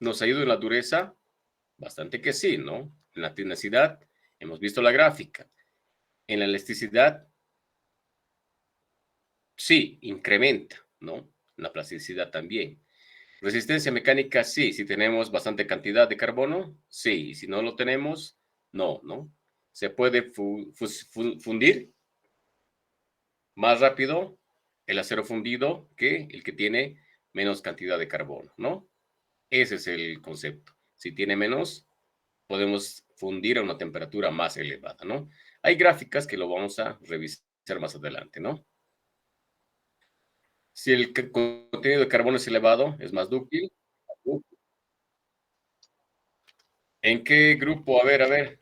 ¿Nos ayuda en la dureza? Bastante que sí, ¿no? En la tenacidad, hemos visto la gráfica. En la elasticidad, sí, incrementa, ¿no? En la plasticidad también. Resistencia mecánica, sí. Si tenemos bastante cantidad de carbono, sí. Y si no lo tenemos, no, ¿no? Se puede fundir más rápido el acero fundido que el que tiene menos cantidad de carbono, ¿no? Ese es el concepto. Si tiene menos, podemos fundir a una temperatura más elevada, ¿no? Hay gráficas que lo vamos a revisar más adelante, ¿no? Si el contenido de carbono es elevado, es más dúctil. ¿En qué grupo? A ver.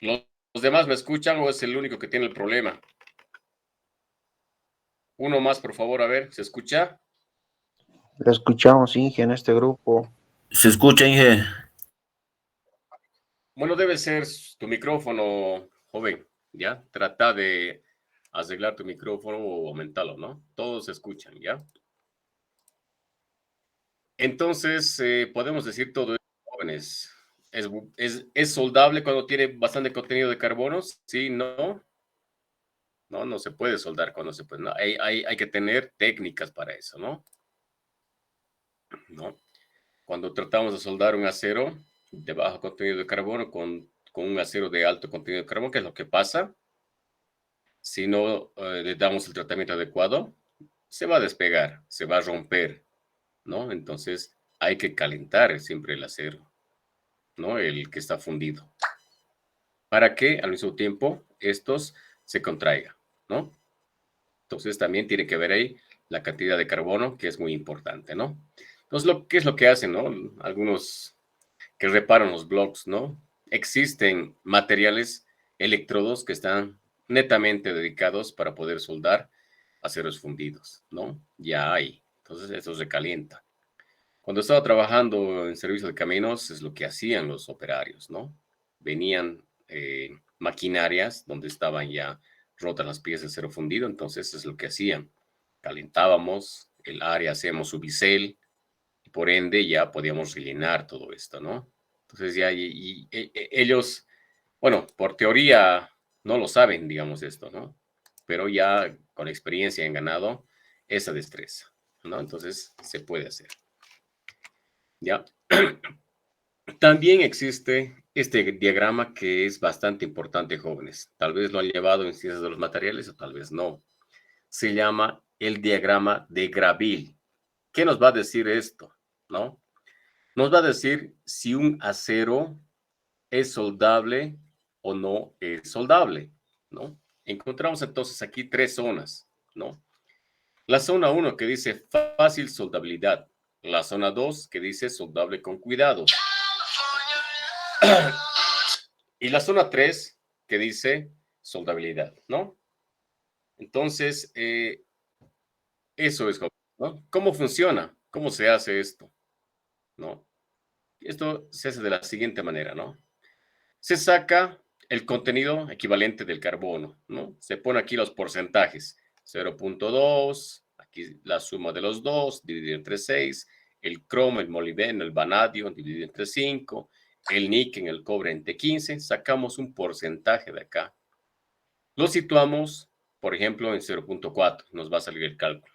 ¿Los demás me escuchan o es el único que tiene el problema? Uno más, por favor, a ver, ¿se escucha? Lo escuchamos, Inge, en este grupo. ¿Se escucha, Inge? Bueno, debe ser tu micrófono, joven, ¿ya? Trata de arreglar tu micrófono o aumentarlo, ¿no? Todos se escuchan, ¿ya? Entonces, podemos decir todo esto, jóvenes. ¿Es soldable cuando tiene bastante contenido de carbono? Sí, no. No se puede soldar cuando se puede. No, hay que tener técnicas para eso, ¿no? ¿No? Cuando tratamos de soldar un acero de bajo contenido de carbono con un acero de alto contenido de carbono, ¿qué es lo que pasa? Si no le damos el tratamiento adecuado, se va a despegar, se va a romper, ¿no? Entonces hay que calentar siempre el acero, ¿no? El que está fundido, para que al mismo tiempo estos se contraigan, ¿no? Entonces también tiene que ver ahí la cantidad de carbono, que es muy importante, ¿no? Entonces, ¿qué es lo que hacen, no? Algunos que reparan los blogs, ¿no? Existen materiales, electrodos que están netamente dedicados para poder soldar aceros fundidos, ¿no? Ya hay. Entonces, eso se calienta. Cuando estaba trabajando en servicio de caminos, es lo que hacían los operarios, ¿no? Venían maquinarias donde estaban ya rotas las piezas de acero fundido, entonces es lo que hacían. Calentábamos el área, hacíamos su bisel, y por ende ya podíamos rellenar todo esto, ¿no? Entonces ya ellos, bueno, por teoría no lo saben, digamos esto, ¿no? Pero ya con experiencia han ganado esa destreza, ¿no? Entonces se puede hacer. ¿Ya? También existe este diagrama que es bastante importante, jóvenes. Tal vez lo han llevado en ciencias de los materiales o tal vez no. Se llama el diagrama de Graville. ¿Qué nos va a decir esto? ¿No? Nos va a decir si un acero es soldable o no es soldable, ¿no? Encontramos entonces aquí tres zonas, ¿no? La zona 1 que dice fácil soldabilidad. La zona 2 que dice soldable con cuidado. Y la zona 3 que dice soldabilidad, ¿no? Entonces, eso es, ¿no? ¿Cómo funciona? ¿Cómo se hace esto? ¿No? Esto se hace de la siguiente manera, ¿no? Se saca el contenido equivalente del carbono, ¿no? Se pone aquí los porcentajes. 0.2, aquí la suma de los dos, dividido entre 6, el cromo, el molibdeno, el vanadio, dividido entre 5, el níquel, el cobre entre 15, sacamos un porcentaje de acá. Lo situamos, por ejemplo, en 0.4, nos va a salir el cálculo.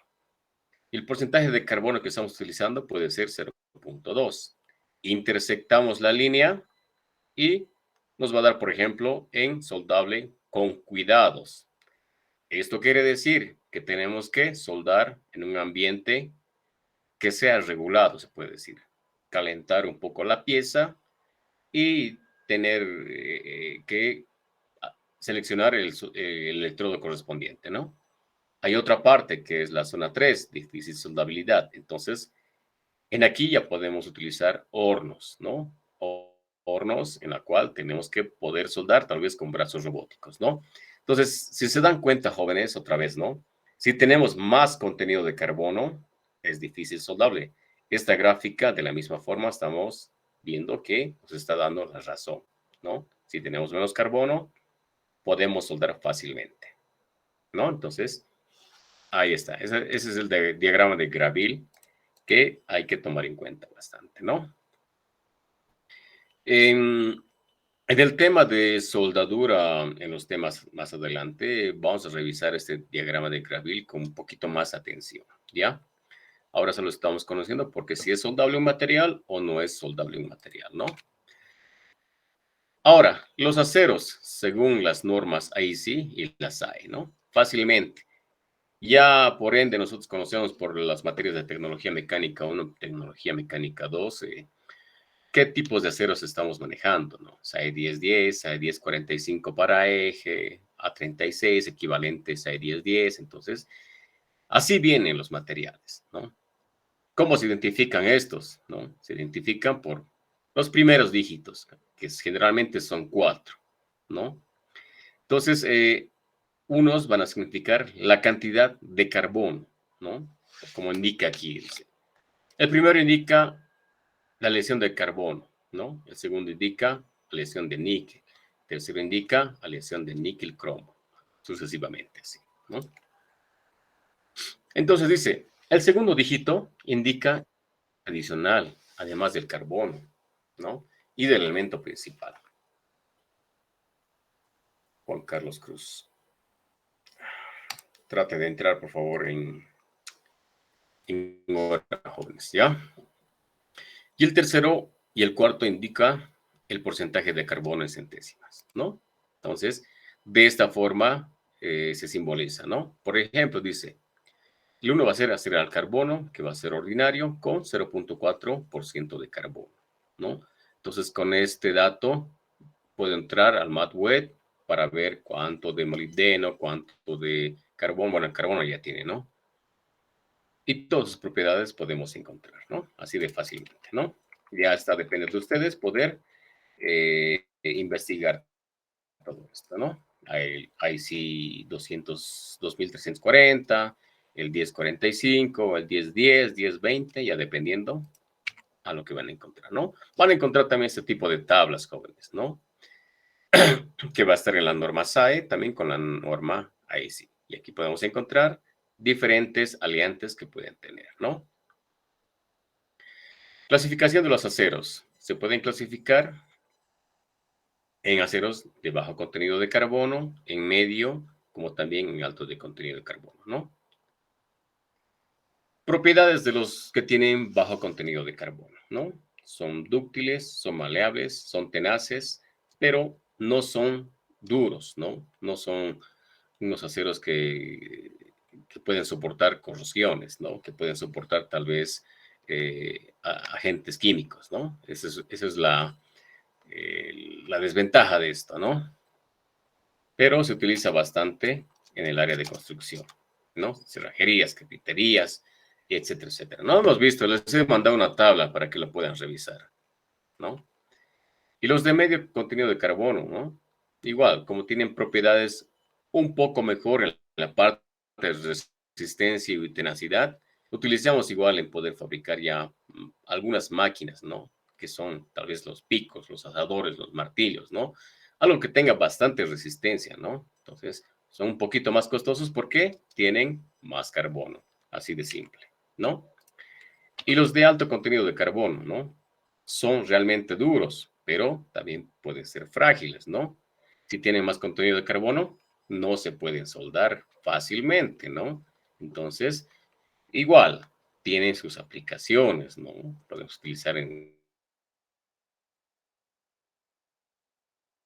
Y el porcentaje de carbono que estamos utilizando puede ser 0.2. Intersectamos la línea y nos va a dar, por ejemplo, en soldable con cuidados. Esto quiere decir que tenemos que soldar en un ambiente que sea regulado, se puede decir. Calentar un poco la pieza y tener que seleccionar el electrodo correspondiente, ¿no? Hay otra parte que es la zona 3, difícil soldabilidad. Entonces, en aquí ya podemos utilizar hornos, ¿no? Hornos en la cual tenemos que poder soldar tal vez con brazos robóticos, ¿no? Entonces, si se dan cuenta, jóvenes, otra vez, ¿no? Si tenemos más contenido de carbono, es difícil soldable. Esta gráfica, de la misma forma, estamos viendo que nos está dando la razón, ¿no? Si tenemos menos carbono, podemos soldar fácilmente, ¿no? Entonces, ahí está. Ese es el diagrama de Graville que hay que tomar en cuenta bastante, ¿no? En el tema de soldadura, en los temas más adelante, vamos a revisar este diagrama de Graville con un poquito más atención, ¿ya? Ahora solo estamos conociendo porque si es soldable un material o no es soldable un material, ¿no? Ahora, los aceros, según las normas AISI y las AE, ¿no? Fácilmente. Ya por ende nosotros conocemos por las materias de tecnología mecánica 1, tecnología mecánica 2, qué tipos de aceros estamos manejando, ¿no? SAE 1010, SAE 1045 para eje, A36, equivalentes SAE 1010. Entonces, así vienen los materiales, ¿no? ¿Cómo se identifican estos? ¿No? Se identifican por los primeros dígitos, que generalmente son 4, ¿no? Entonces, unos van a significar la cantidad de carbono, ¿no? Como indica aquí. Dice. El primero indica la lesión de carbono, ¿no? El segundo indica la lesión de níquel. El tercero indica la lesión de níquel-cromo, sucesivamente, así, ¿no? Entonces dice, el segundo dígito indica adicional, además del carbono, ¿no? Y del elemento principal. Juan Carlos Cruz. Trate de entrar, por favor, en hora, jóvenes, ¿ya? Y el tercero y el cuarto indica el porcentaje de carbono en centésimas, ¿no? Entonces, de esta forma se simboliza, ¿no? Por ejemplo, dice, el 1 va a ser acero al carbono, que va a ser ordinario, con 0.4% de carbono, ¿no? Entonces, con este dato, puedo entrar al MATWEB para ver cuánto de molibdeno, cuánto de carbón, bueno, el carbono ya tiene, ¿no? Y todas sus propiedades podemos encontrar, ¿no? Así de fácilmente, ¿no? Ya está, depende de ustedes poder investigar todo esto, ¿no? Hay sí 2340, el 1045, el 1010, 1020, ya dependiendo a lo que van a encontrar, ¿no? Van a encontrar también este tipo de tablas, jóvenes, ¿no? Que va a estar en la norma SAE, también con la norma AESI. Y aquí podemos encontrar diferentes aliantes que pueden tener, ¿no? Clasificación de los aceros. Se pueden clasificar en aceros de bajo contenido de carbono, en medio, como también en alto de contenido de carbono, ¿no? Propiedades de los que tienen bajo contenido de carbono, ¿no? Son dúctiles, son maleables, son tenaces, pero no son duros, ¿no? No son unos aceros que pueden soportar corrosiones, ¿no? Que pueden soportar tal vez agentes químicos, ¿no? Esa es la desventaja de esto, ¿no? Pero se utiliza bastante en el área de construcción, ¿no? Cerrajerías, carpinterías, etcétera, etcétera. No hemos visto, les he mandado una tabla para que lo puedan revisar, ¿no? Y los de medio contenido de carbono, ¿no? Igual, como tienen propiedades un poco mejor en la parte de resistencia y tenacidad, utilizamos igual en poder fabricar ya algunas máquinas, ¿no? Que son tal vez los picos, los asadores, los martillos, ¿no? Algo que tenga bastante resistencia, ¿no? Entonces, son un poquito más costosos porque tienen más carbono, así de simple, ¿no? Y los de alto contenido de carbono, ¿no? Son realmente duros, pero también pueden ser frágiles, ¿no? Si tienen más contenido de carbono, no se pueden soldar fácilmente, ¿no? Entonces, igual, tienen sus aplicaciones, ¿no? Podemos utilizar en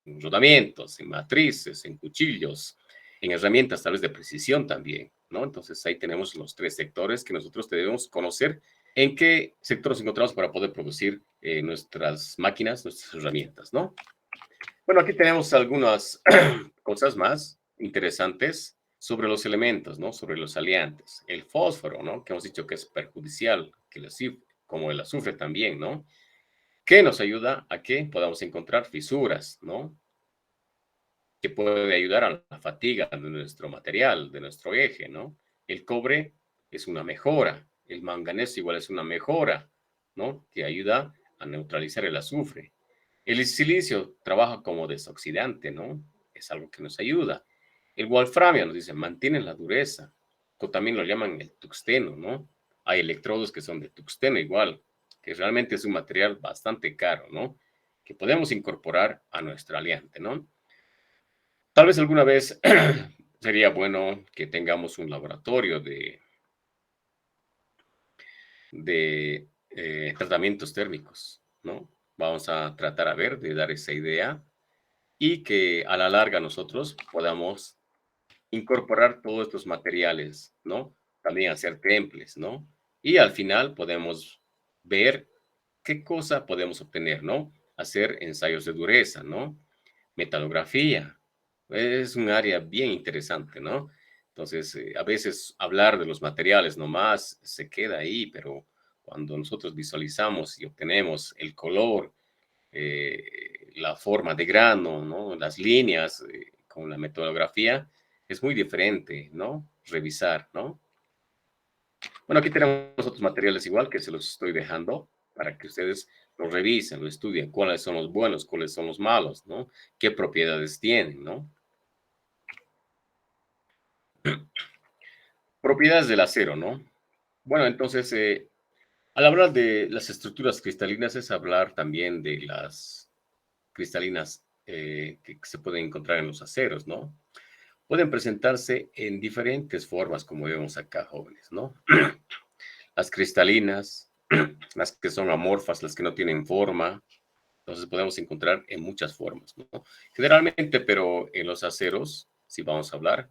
rodamientos, en matrices, en cuchillos, en herramientas tal vez de precisión también, ¿no? Entonces ahí tenemos los tres sectores que nosotros debemos conocer en qué sector nos encontramos para poder producir nuestras máquinas, nuestras herramientas, ¿no? Bueno, aquí tenemos algunas cosas más interesantes sobre los elementos, ¿no? Sobre los aliantes. El fósforo, ¿no? Que hemos dicho que es perjudicial, que como el azufre también, ¿no? Que nos ayuda a que podamos encontrar fisuras, ¿no? Que puede ayudar a la fatiga de nuestro material, de nuestro eje, ¿no? El cobre es una mejora, el manganeso igual es una mejora, ¿no? Que ayuda a neutralizar el azufre. El silicio trabaja como desoxidante, ¿no? Es algo que nos ayuda. El wolframio nos dice, mantiene la dureza, también lo llaman el tuxteno, ¿no? Hay electrodos que son de tungsteno igual, que realmente es un material bastante caro, ¿no? Que podemos incorporar a nuestra aliante, ¿no? Tal vez alguna vez sería bueno que tengamos un laboratorio de tratamientos térmicos, ¿no? Vamos a tratar a ver de dar esa idea y que a la larga nosotros podamos incorporar todos estos materiales, ¿no? También hacer temples, ¿no? Y al final podemos ver qué cosa podemos obtener, ¿no? Hacer ensayos de dureza, ¿no? Metalografía. Es un área bien interesante, ¿no? Entonces, a veces hablar de los materiales nomás se queda ahí, pero cuando nosotros visualizamos y obtenemos el color, la forma de grano, ¿no? Las líneas con la metodografía, es muy diferente, ¿no? Revisar, ¿no? Bueno, aquí tenemos otros materiales igual que se los estoy dejando para que ustedes lo revisen, lo estudien, cuáles son los buenos, cuáles son los malos, ¿no? ¿Qué propiedades tienen, ¿no? Propiedades del acero, ¿no? Bueno, entonces, al hablar de las estructuras cristalinas es hablar también de las cristalinas que se pueden encontrar en los aceros, ¿no? Pueden presentarse en diferentes formas, como vemos acá, jóvenes, ¿no? Las cristalinas, las que son amorfas, las que no tienen forma, entonces podemos encontrar en muchas formas, ¿no? Generalmente, pero en los aceros, si vamos a hablar,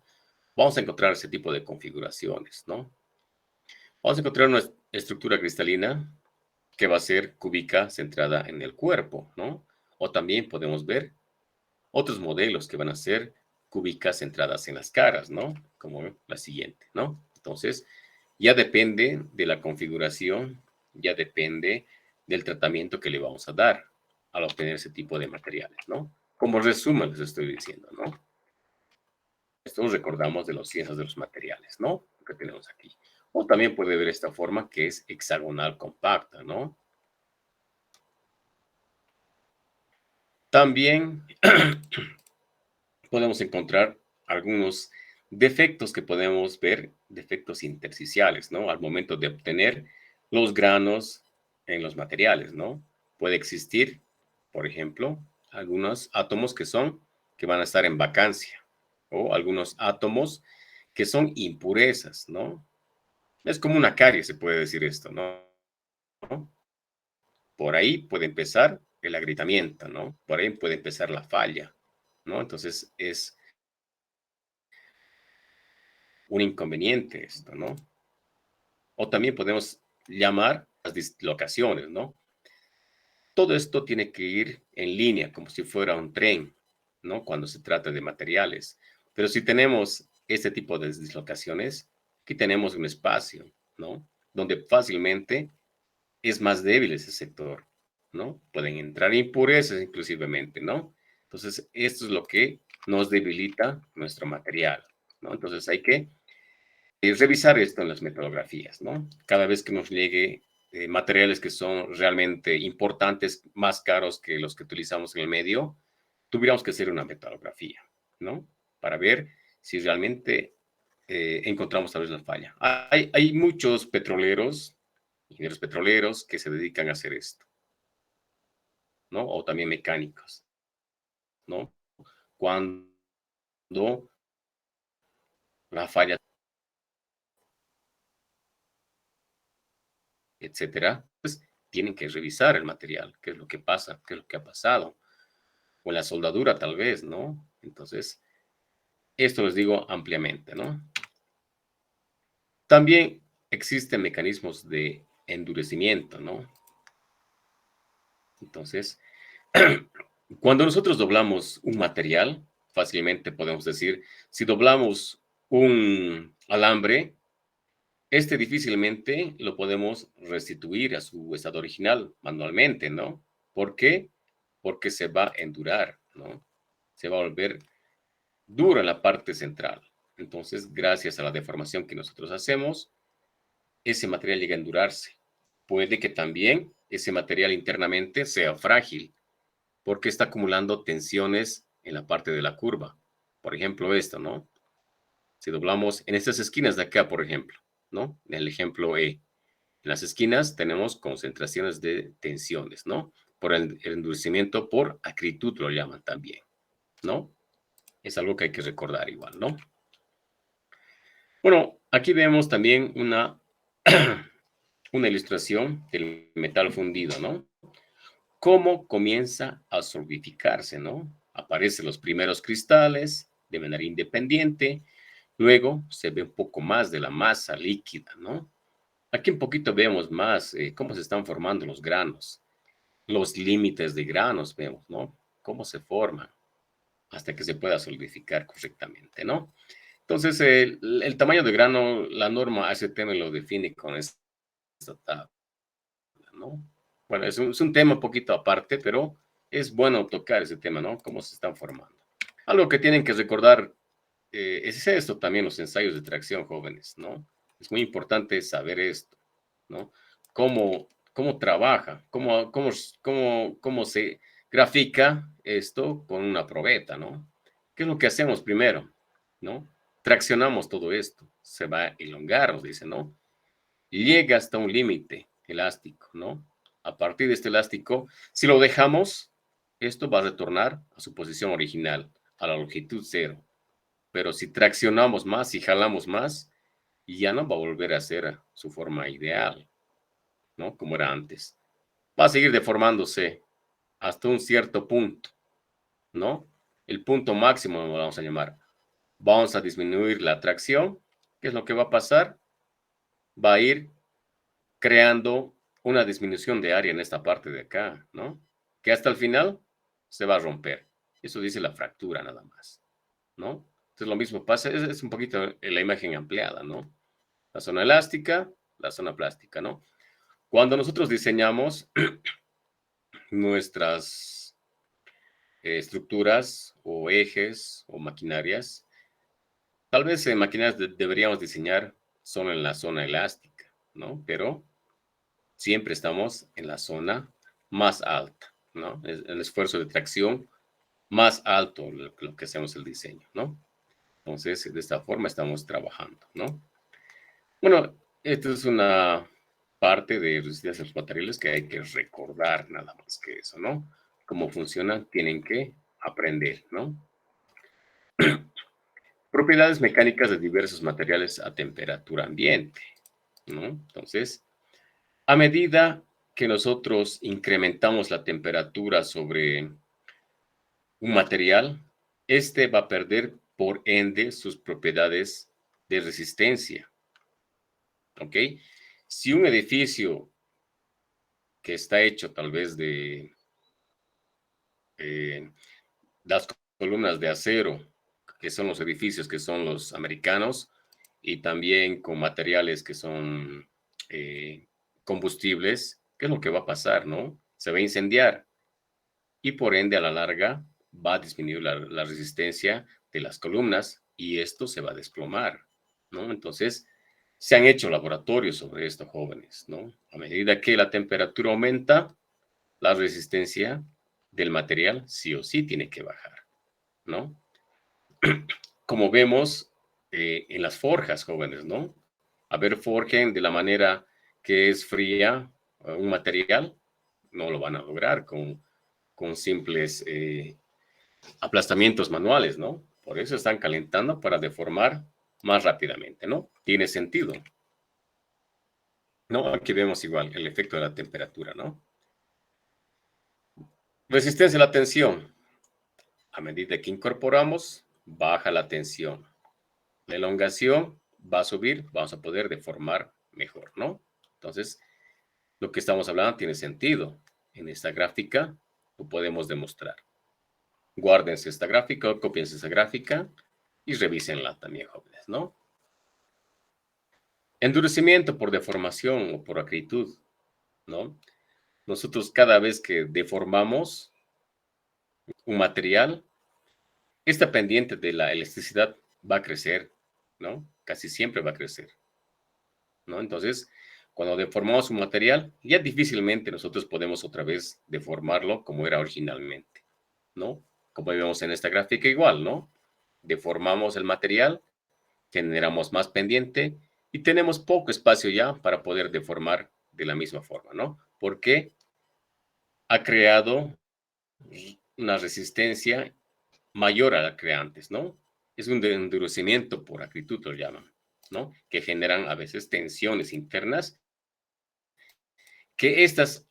vamos a encontrar ese tipo de configuraciones, ¿no? Vamos a encontrar una estructura cristalina que va a ser cúbica centrada en el cuerpo, ¿no? O también podemos ver otros modelos que van a ser cúbicas centradas en las caras, ¿no? Como la siguiente, ¿no? Entonces, ya depende de la configuración, ya depende del tratamiento que le vamos a dar al obtener ese tipo de materiales, ¿no? Como resumen les estoy diciendo, ¿no? Esto recordamos de las ciencias de los materiales, ¿no? Que tenemos aquí. O también puede ver esta forma que es hexagonal compacta, ¿no? También podemos encontrar algunos defectos que podemos ver, defectos intersticiales, ¿no? Al momento de obtener los granos en los materiales, ¿no? Puede existir, por ejemplo, algunos átomos que van a estar en vacancia o algunos átomos que son impurezas, ¿no? Es como una carie, se puede decir esto, ¿no? Por ahí puede empezar el agrietamiento, ¿no? Por ahí puede empezar la falla, ¿no? Entonces es un inconveniente esto, ¿no? O también podemos llamar las dislocaciones, ¿no? Todo esto tiene que ir en línea, como si fuera un tren, ¿no? Cuando se trata de materiales. Pero si tenemos este tipo de dislocaciones, aquí tenemos un espacio, ¿no? Donde fácilmente es más débil ese sector, ¿no? Pueden entrar impurezas inclusivemente, ¿no? Entonces, esto es lo que nos debilita nuestro material, ¿no? Entonces, hay que revisar esto en las metodografías, ¿no? Cada vez que nos llegue materiales que son realmente importantes, más caros que los que utilizamos en el medio, tuviéramos que hacer una metodografía, ¿no? Para ver si realmente encontramos tal vez la falla. Hay muchos petroleros, ingenieros petroleros, que se dedican a hacer esto, ¿no? O también mecánicos, ¿no? Cuando la falla, etcétera, pues tienen que revisar el material, qué es lo que pasa, qué es lo que ha pasado, o en la soldadura tal vez, ¿no? Entonces, esto les digo ampliamente, ¿no? También existen mecanismos de endurecimiento, ¿no? Entonces, cuando nosotros doblamos un material, fácilmente podemos decir, si doblamos un alambre, este difícilmente lo podemos restituir a su estado original manualmente, ¿no? ¿Por qué? Porque se va a endurar, ¿no? Se va a volver duro en la parte central. Entonces, gracias a la deformación que nosotros hacemos, ese material llega a endurarse. Puede que también ese material internamente sea frágil, porque está acumulando tensiones en la parte de la curva. Por ejemplo, esto, ¿no? Si doblamos en estas esquinas de acá, por ejemplo, ¿no? En el ejemplo E. En las esquinas tenemos concentraciones de tensiones, ¿no? Por el endurecimiento, por acritud lo llaman también, ¿no? Es algo que hay que recordar igual, ¿no? Bueno, aquí vemos también una ilustración del metal fundido, ¿no? Cómo comienza a solidificarse, ¿no? Aparecen los primeros cristales de manera independiente, luego se ve un poco más de la masa líquida, ¿no? Aquí un poquito vemos más cómo se están formando los granos, los límites de granos vemos, ¿no? Cómo se forman hasta que se pueda solidificar correctamente, ¿no? Entonces, el tamaño de grano, la norma ASTM lo define con esta tabla, ¿no? Bueno, es un tema un poquito aparte, pero es bueno tocar ese tema, ¿no? Cómo se están formando. Algo que tienen que recordar es esto también, los ensayos de tracción, jóvenes, ¿no? Es muy importante saber esto, ¿no? Cómo trabaja, cómo se grafica esto con una probeta, ¿no? ¿Qué es lo que hacemos primero, ¿no? Traccionamos todo esto, se va a elongar, nos dice, ¿no? Y llega hasta un límite elástico, ¿no? A partir de este elástico, si lo dejamos, esto va a retornar a su posición original, a la longitud cero. Pero si traccionamos más y jalamos más, ya no va a volver a ser su forma ideal, ¿no? Como era antes. Va a seguir deformándose hasta un cierto punto, ¿no? El punto máximo lo vamos a llamar. Vamos a disminuir la tracción. ¿Qué es lo que va a pasar? Va a ir creando una disminución de área en esta parte de acá, ¿no? Que hasta el final se va a romper. Eso dice la fractura nada más, ¿no? Entonces lo mismo pasa, es un poquito la imagen ampliada, ¿no? La zona elástica, la zona plástica, ¿no? Cuando nosotros diseñamos nuestras estructuras o ejes o maquinarias, tal vez maquinarias deberíamos diseñar solo en la zona elástica, ¿no? Pero siempre estamos en la zona más alta, ¿no? Es el esfuerzo de tracción más alto lo que hacemos el diseño, ¿no? Entonces, de esta forma estamos trabajando, ¿no? Bueno, esta es una parte de resistencia a los materiales que hay que recordar nada más que eso, ¿no? Cómo funcionan, tienen que aprender, ¿no? Propiedades mecánicas de diversos materiales a temperatura ambiente, ¿no? Entonces, a medida que nosotros incrementamos la temperatura sobre un material, este va a perder por ende sus propiedades de resistencia, ¿ok? Si un edificio que está hecho tal vez de las columnas de acero, que son los edificios que son los americanos, y también con materiales que son combustibles, ¿qué es lo que va a pasar, no? Se va a incendiar y por ende a la larga va a disminuir la resistencia de las columnas y esto se va a desplomar, ¿no? Entonces, se han hecho laboratorios sobre esto, jóvenes, ¿no? A medida que la temperatura aumenta, la resistencia del material sí o sí tiene que bajar, ¿no? Como vemos en las forjas, jóvenes, ¿no? A ver, forjen de la manera que es fría un material, no lo van a lograr con simples aplastamientos manuales, ¿no? Por eso están calentando para deformar más rápidamente, ¿no? Tiene sentido, ¿no? Aquí vemos igual el efecto de la temperatura, ¿no? Resistencia a la tensión. A medida que incorporamos, baja la tensión. La elongación va a subir, vamos a poder deformar mejor, ¿no? Entonces, lo que estamos hablando tiene sentido. En esta gráfica lo podemos demostrar. Guárdense esta gráfica, copiense esa gráfica y revísenla también, jóvenes, ¿no? Endurecimiento por deformación o por acritud, ¿no? Nosotros cada vez que deformamos un material, esta pendiente de la elasticidad va a crecer, ¿no? Casi siempre va a crecer, ¿no? Entonces, cuando deformamos un material, ya difícilmente nosotros podemos otra vez deformarlo como era originalmente, ¿no? Como vemos en esta gráfica igual, ¿no? Deformamos el material, generamos más pendiente y tenemos poco espacio ya para poder deformar de la misma forma, ¿no? Porque ha creado una resistencia mayor a la que antes, ¿no? Es un endurecimiento por acritud, lo llaman, ¿no? Que generan a veces tensiones internas que estas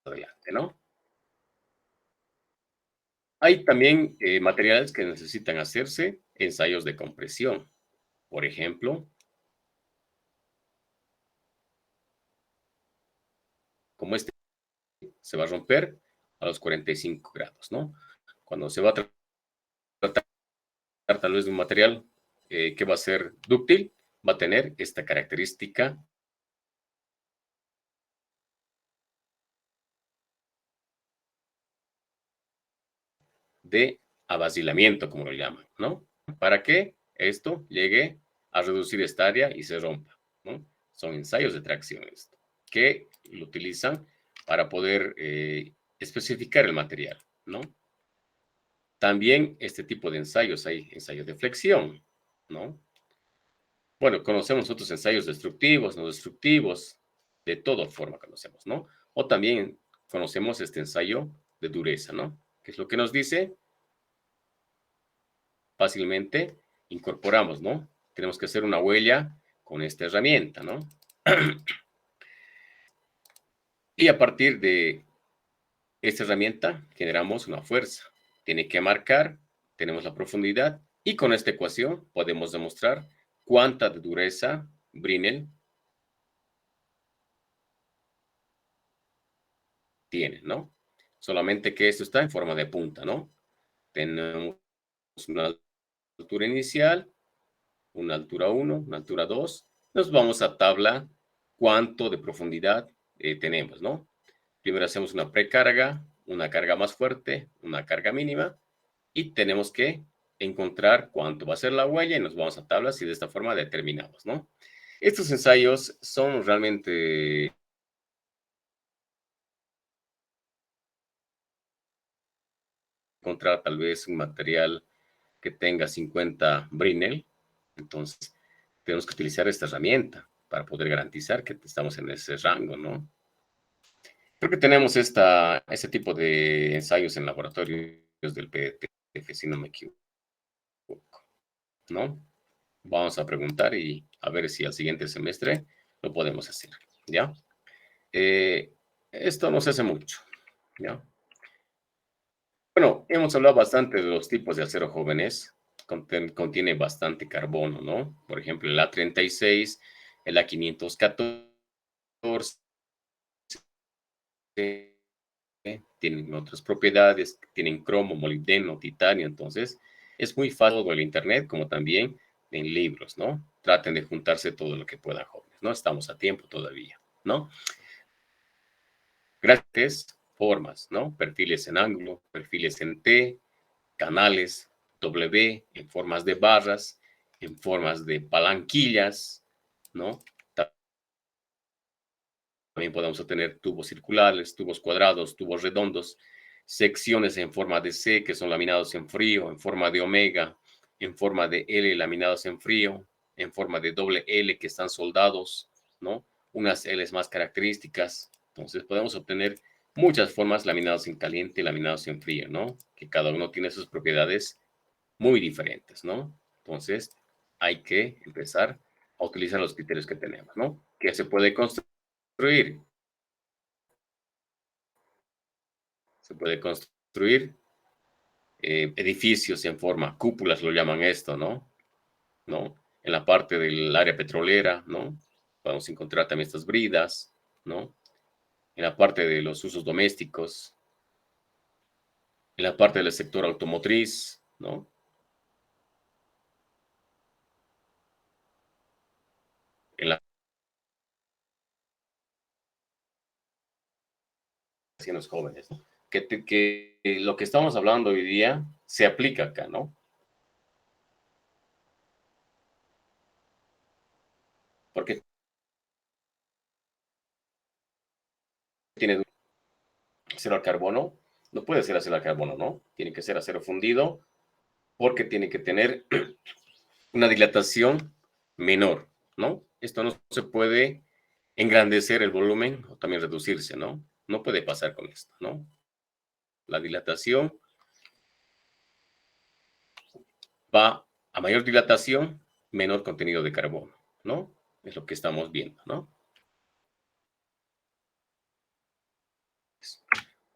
adelante, ¿no? Hay también materiales que necesitan hacerse ensayos de compresión. Por ejemplo, como este se va a romper a los 45 grados, ¿no? Cuando se va a tratar tal vez de un material que va a ser dúctil, va a tener esta característica de abasilamiento, como lo llaman, ¿no? Para que esto llegue a reducir esta área y se rompa, ¿no? Son ensayos de tracción esto, que lo utilizan para poder especificar el material, ¿no? También este tipo de ensayos, hay ensayos de flexión, ¿no? Bueno, conocemos otros ensayos destructivos, no destructivos, de toda forma conocemos, ¿no? O también conocemos este ensayo de dureza, ¿no? ¿Qué es lo que nos dice? Fácilmente incorporamos, ¿no? Tenemos que hacer una huella con esta herramienta, ¿no? Y a partir de esta herramienta generamos una fuerza. Tiene que marcar, tenemos la profundidad y con esta ecuación podemos demostrar cuánta de dureza Brinell tiene, ¿no? Solamente que esto está en forma de punta, ¿no? Tenemos una altura inicial, una altura 1, una altura 2. Nos vamos a tabla cuánto de profundidad tenemos, ¿no? Primero hacemos una precarga, una carga más fuerte, una carga mínima y tenemos que encontrar cuánto va a ser la huella y nos vamos a tablas y de esta forma determinamos, ¿no? Estos ensayos son realmente encontrar tal vez un material que tenga 50 Brinell, entonces tenemos que utilizar esta herramienta para poder garantizar que estamos en ese rango, ¿no? Creo que tenemos este tipo de ensayos en laboratorios del PDTF, si no me equivoco, ¿no? Vamos a preguntar y a ver si al siguiente semestre lo podemos hacer, ¿ya? Eh, Esto no se hace mucho, ¿ya? Bueno, hemos hablado bastante de los tipos de acero jóvenes, contiene bastante carbono, ¿no? Por ejemplo, el A36, el A514, tienen otras propiedades, tienen cromo, molibdeno, titanio, entonces es muy fácil en el internet como también en libros, ¿no? Traten de juntarse todo lo que puedan, jóvenes, ¿no? Estamos a tiempo todavía, ¿no? Grandes formas, ¿no? Perfiles en ángulo, perfiles en T, canales W en formas de barras, en formas de palanquillas, ¿no? También podemos obtener tubos circulares, tubos cuadrados, tubos redondos, secciones en forma de C que son laminados en frío, en forma de omega, en forma de L laminados en frío, en forma de doble L que están soldados, ¿no? Unas Ls más características. Entonces podemos obtener muchas formas laminados en caliente y laminados en frío, ¿no? Que cada uno tiene sus propiedades muy diferentes, ¿no? Entonces hay que empezar a utilizar los criterios que tenemos, ¿no? Que se puede construir. Se puede construir edificios en forma, cúpulas lo llaman esto, ¿no? ¿No? En la parte del área petrolera, ¿no? Podemos encontrar también estas bridas, ¿no? En la parte de los usos domésticos, en la parte del sector automotriz, ¿no? En las generaciones jóvenes, ¿no? Que lo que estamos hablando hoy día se aplica acá, ¿no? Porque tiene acero al carbono, no puede ser acero al carbono, ¿no? Tiene que ser acero fundido porque tiene que tener una dilatación menor, ¿no? Esto no se puede engrandecer el volumen o también reducirse, ¿no? No puede pasar con esto, ¿no? La dilatación va a mayor dilatación, menor contenido de carbono, ¿no? Es lo que estamos viendo, ¿no?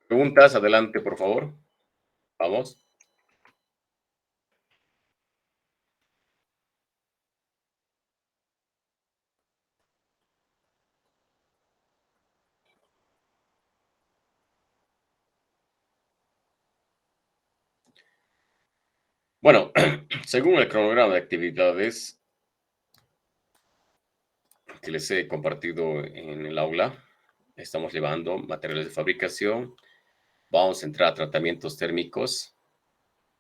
Preguntas, adelante, por favor. Vamos. Bueno, según el cronograma de actividades que les he compartido en el aula, estamos llevando materiales de fabricación, vamos a entrar a tratamientos térmicos,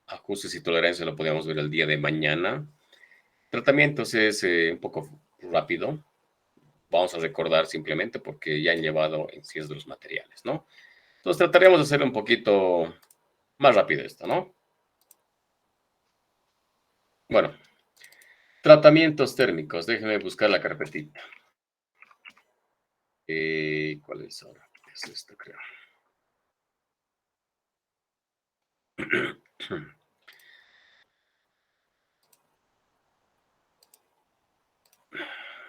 ajustes y tolerancias lo podemos ver el día de mañana. Tratamientos es un poco rápido, vamos a recordar simplemente porque ya han llevado en sí de los materiales, ¿no? Entonces trataremos de hacer un poquito más rápido esto, ¿no? Bueno, tratamientos térmicos, déjenme buscar la carpetita. ¿Cuál es ahora? Es esto, creo.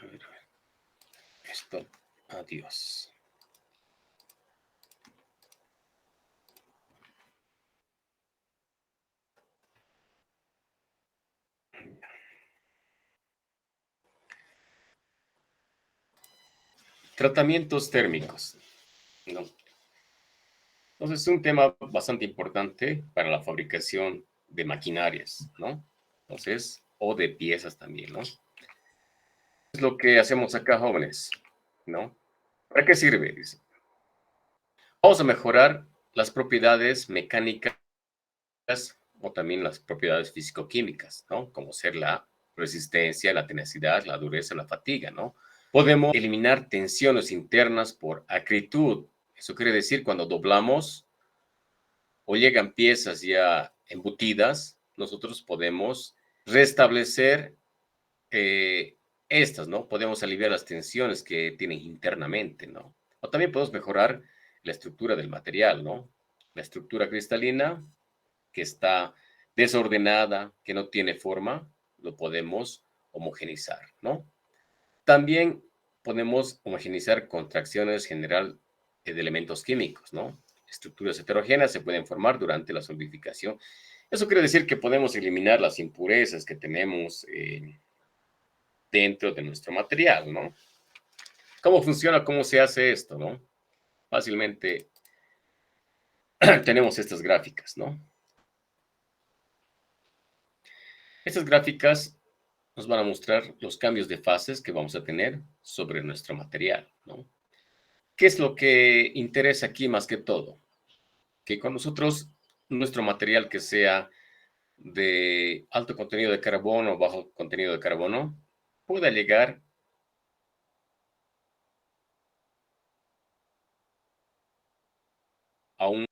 A ver, esto, adiós. Tratamientos térmicos, ¿no? Entonces es un tema bastante importante para la fabricación de maquinarias, ¿no? Entonces, o de piezas también, ¿no? Es lo que hacemos acá, jóvenes, ¿no? ¿Para qué sirve? Dice. Vamos a mejorar las propiedades mecánicas o también las propiedades físico-químicas, ¿no? Como ser la resistencia, la tenacidad, la dureza, la fatiga, ¿no? Podemos eliminar tensiones internas por acritud. Eso quiere decir cuando doblamos o llegan piezas ya embutidas, nosotros podemos restablecer estas, ¿no? Podemos aliviar las tensiones que tienen internamente, ¿no? O también podemos mejorar la estructura del material, ¿no? La estructura cristalina que está desordenada, que no tiene forma, lo podemos homogenizar, ¿no? También podemos homogenizar contracciones general de elementos químicos, ¿no? Estructuras heterogéneas se pueden formar durante la solidificación. Eso quiere decir que podemos eliminar las impurezas que tenemos dentro de nuestro material, ¿no? ¿Cómo funciona? ¿Cómo se hace esto, no? Fácilmente tenemos estas gráficas, ¿no? Estas gráficas nos van a mostrar los cambios de fases que vamos a tener sobre nuestro material, ¿no? ¿Qué es lo que interesa aquí más que todo? Que con nosotros, nuestro material que sea de alto contenido de carbono o bajo contenido de carbono, pueda llegar a un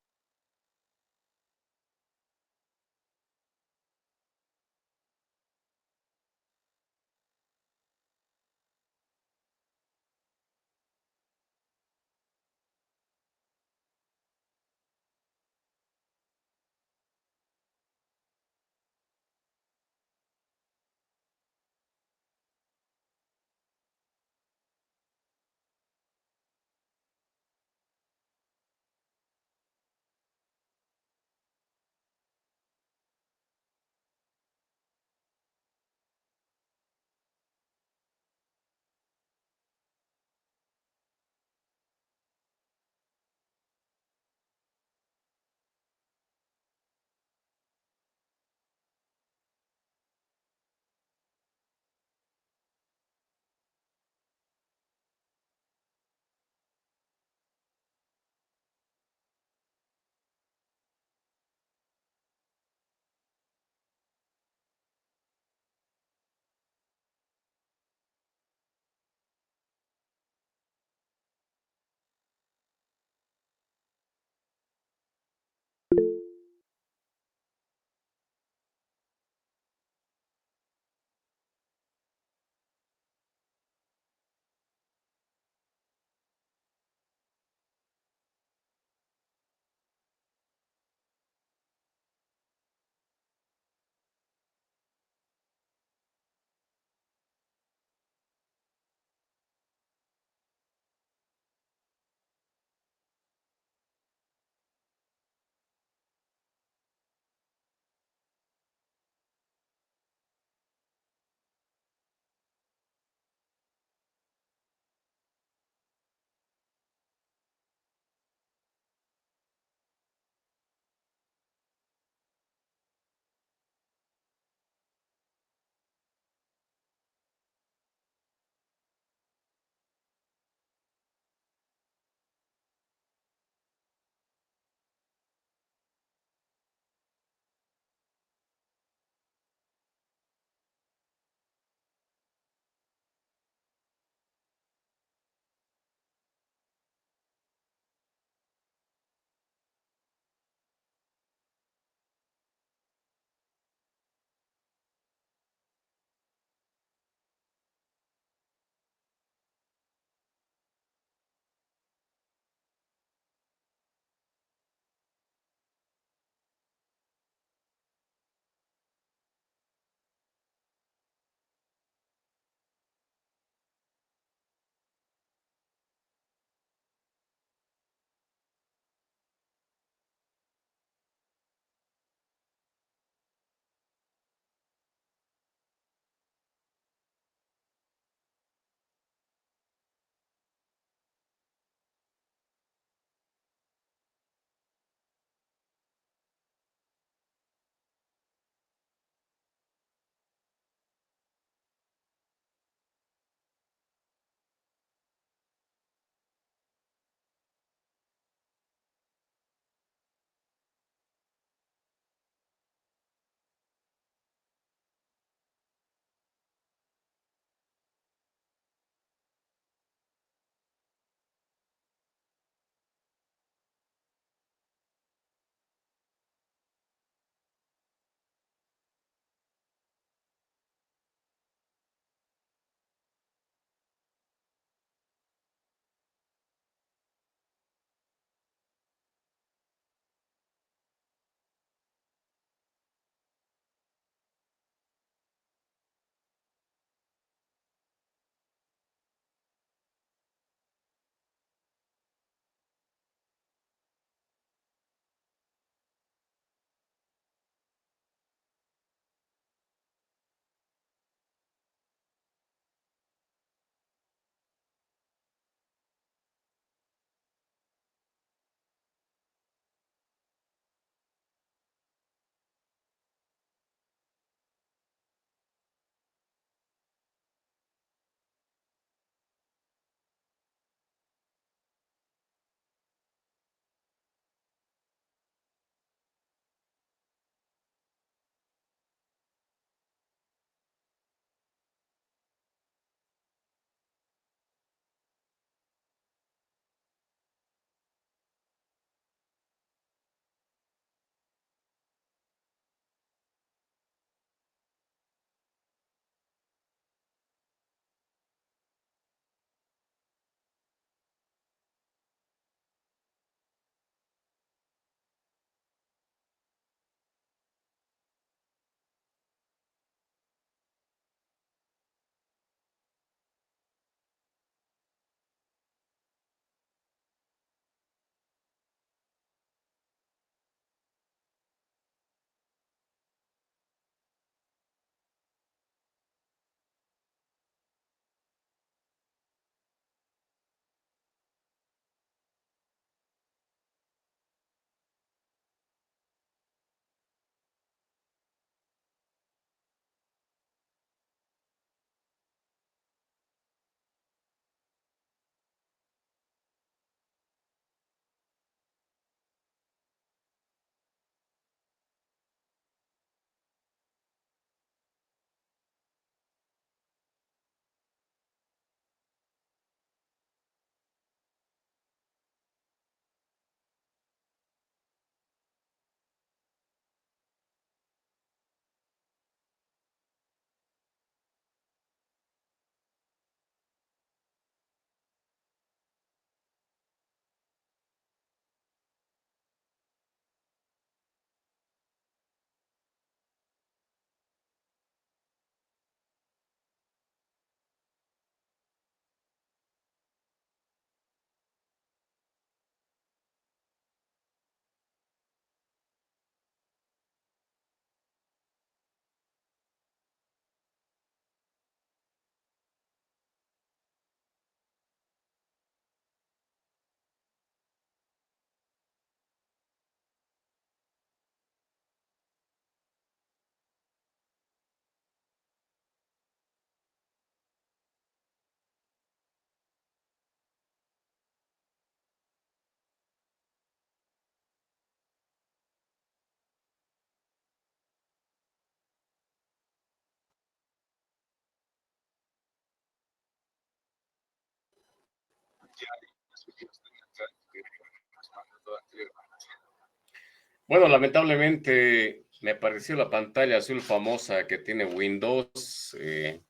Bueno, lamentablemente me apareció la pantalla azul famosa que tiene Windows, que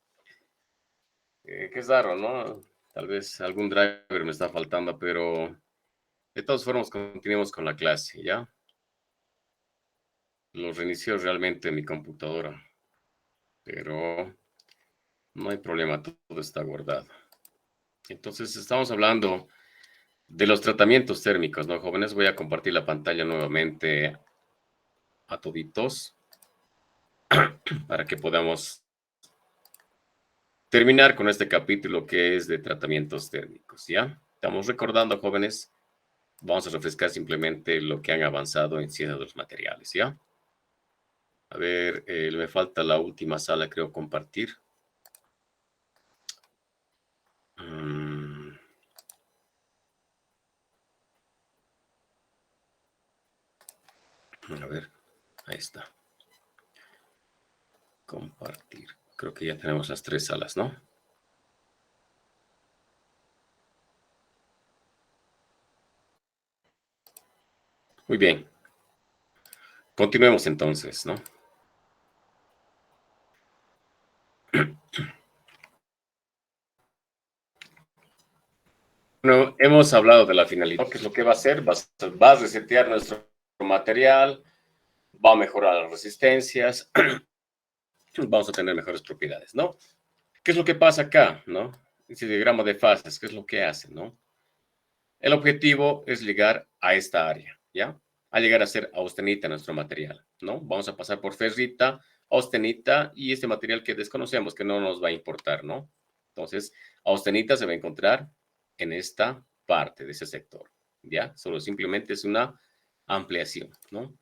es raro, ¿no? Tal vez algún driver me está faltando, pero de todas formas continuemos con la clase, ¿ya? Lo reinició realmente mi computadora, pero no hay problema, todo está guardado. Entonces, estamos hablando de los tratamientos térmicos, ¿no, jóvenes? Voy a compartir la pantalla nuevamente a toditos para que podamos terminar con este capítulo que es de tratamientos térmicos, ¿ya? Estamos recordando, jóvenes, vamos a refrescar simplemente lo que han avanzado en ciencia de los materiales, ¿ya? A ver, me falta la última sala, creo, compartir. A ver, ahí está. Compartir. Creo que ya tenemos las 3 salas, ¿no? Muy bien. Continuemos entonces, ¿no? Bueno, hemos hablado de la finalidad, ¿qué es lo que va a hacer? Va a resetear nuestro material, va a mejorar las resistencias, vamos a tener mejores propiedades, ¿no? ¿Qué es lo que pasa acá, no? Ese diagrama de fases, ¿qué es lo que hace, no? El objetivo es llegar a esta área, ¿ya? A llegar a ser austenita nuestro material, ¿no? Vamos a pasar por ferrita, austenita y este material que desconocemos, que no nos va a importar, ¿no? Entonces, austenita se va a encontrar en esta parte de ese sector, ¿ya? Solo simplemente es una ampliación, ¿no?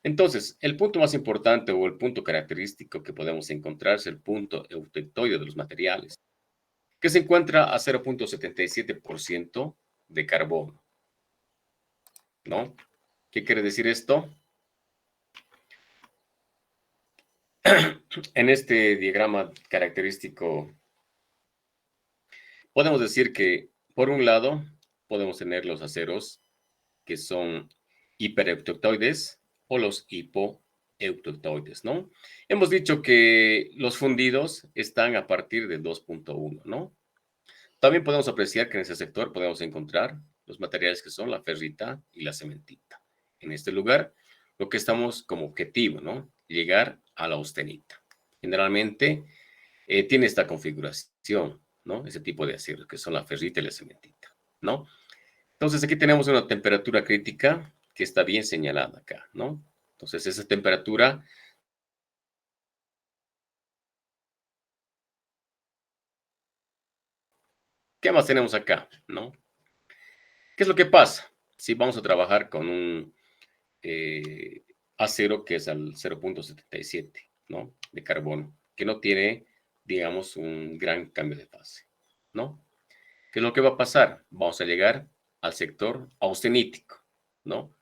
Entonces, el punto más importante o el punto característico que podemos encontrar es el punto eutectoide de los materiales, que se encuentra a 0.77% de carbono, ¿no? ¿Qué quiere decir esto? En este diagrama característico, podemos decir que, por un lado, podemos tener los aceros que son hipereutectoides o los hipoeutectoides, ¿no? Hemos dicho que los fundidos están a partir del 2.1, ¿no? También podemos apreciar que en ese sector podemos encontrar los materiales que son la ferrita y la cementita. En este lugar, lo que estamos como objetivo, ¿no? Llegar a la austenita. Generalmente tiene esta configuración, ¿no? Ese tipo de acero, que son la ferrita y la cementita, ¿no? Entonces aquí tenemos una temperatura crítica que está bien señalada acá, ¿no? Entonces esa temperatura, ¿qué más tenemos acá, no? ¿Qué es lo que pasa? Si vamos a trabajar con un acero que es al 0.77, ¿no? De carbono, que no tiene, digamos, un gran cambio de fase, ¿no? ¿Qué es lo que va a pasar? Vamos a llegar al sector austenítico, ¿no?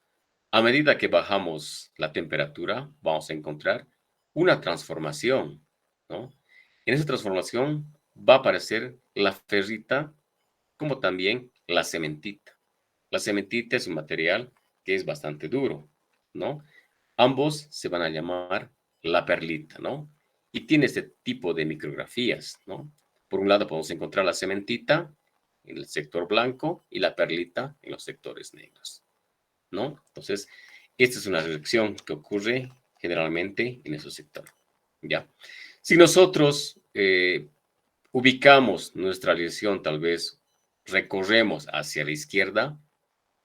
A medida que bajamos la temperatura, vamos a encontrar una transformación, ¿no? En esa transformación va a aparecer la ferrita como también la cementita. La cementita es un material que es bastante duro, ¿no? Ambos se van a llamar la perlita, ¿no? Y tiene este tipo de micrografías, ¿no? Por un lado podemos encontrar la cementita en el sector blanco y la perlita en los sectores negros, ¿no? Entonces, esta es una reacción que ocurre generalmente en esos sectores, ¿ya? Si nosotros ubicamos nuestra lesión, tal vez recorremos hacia la izquierda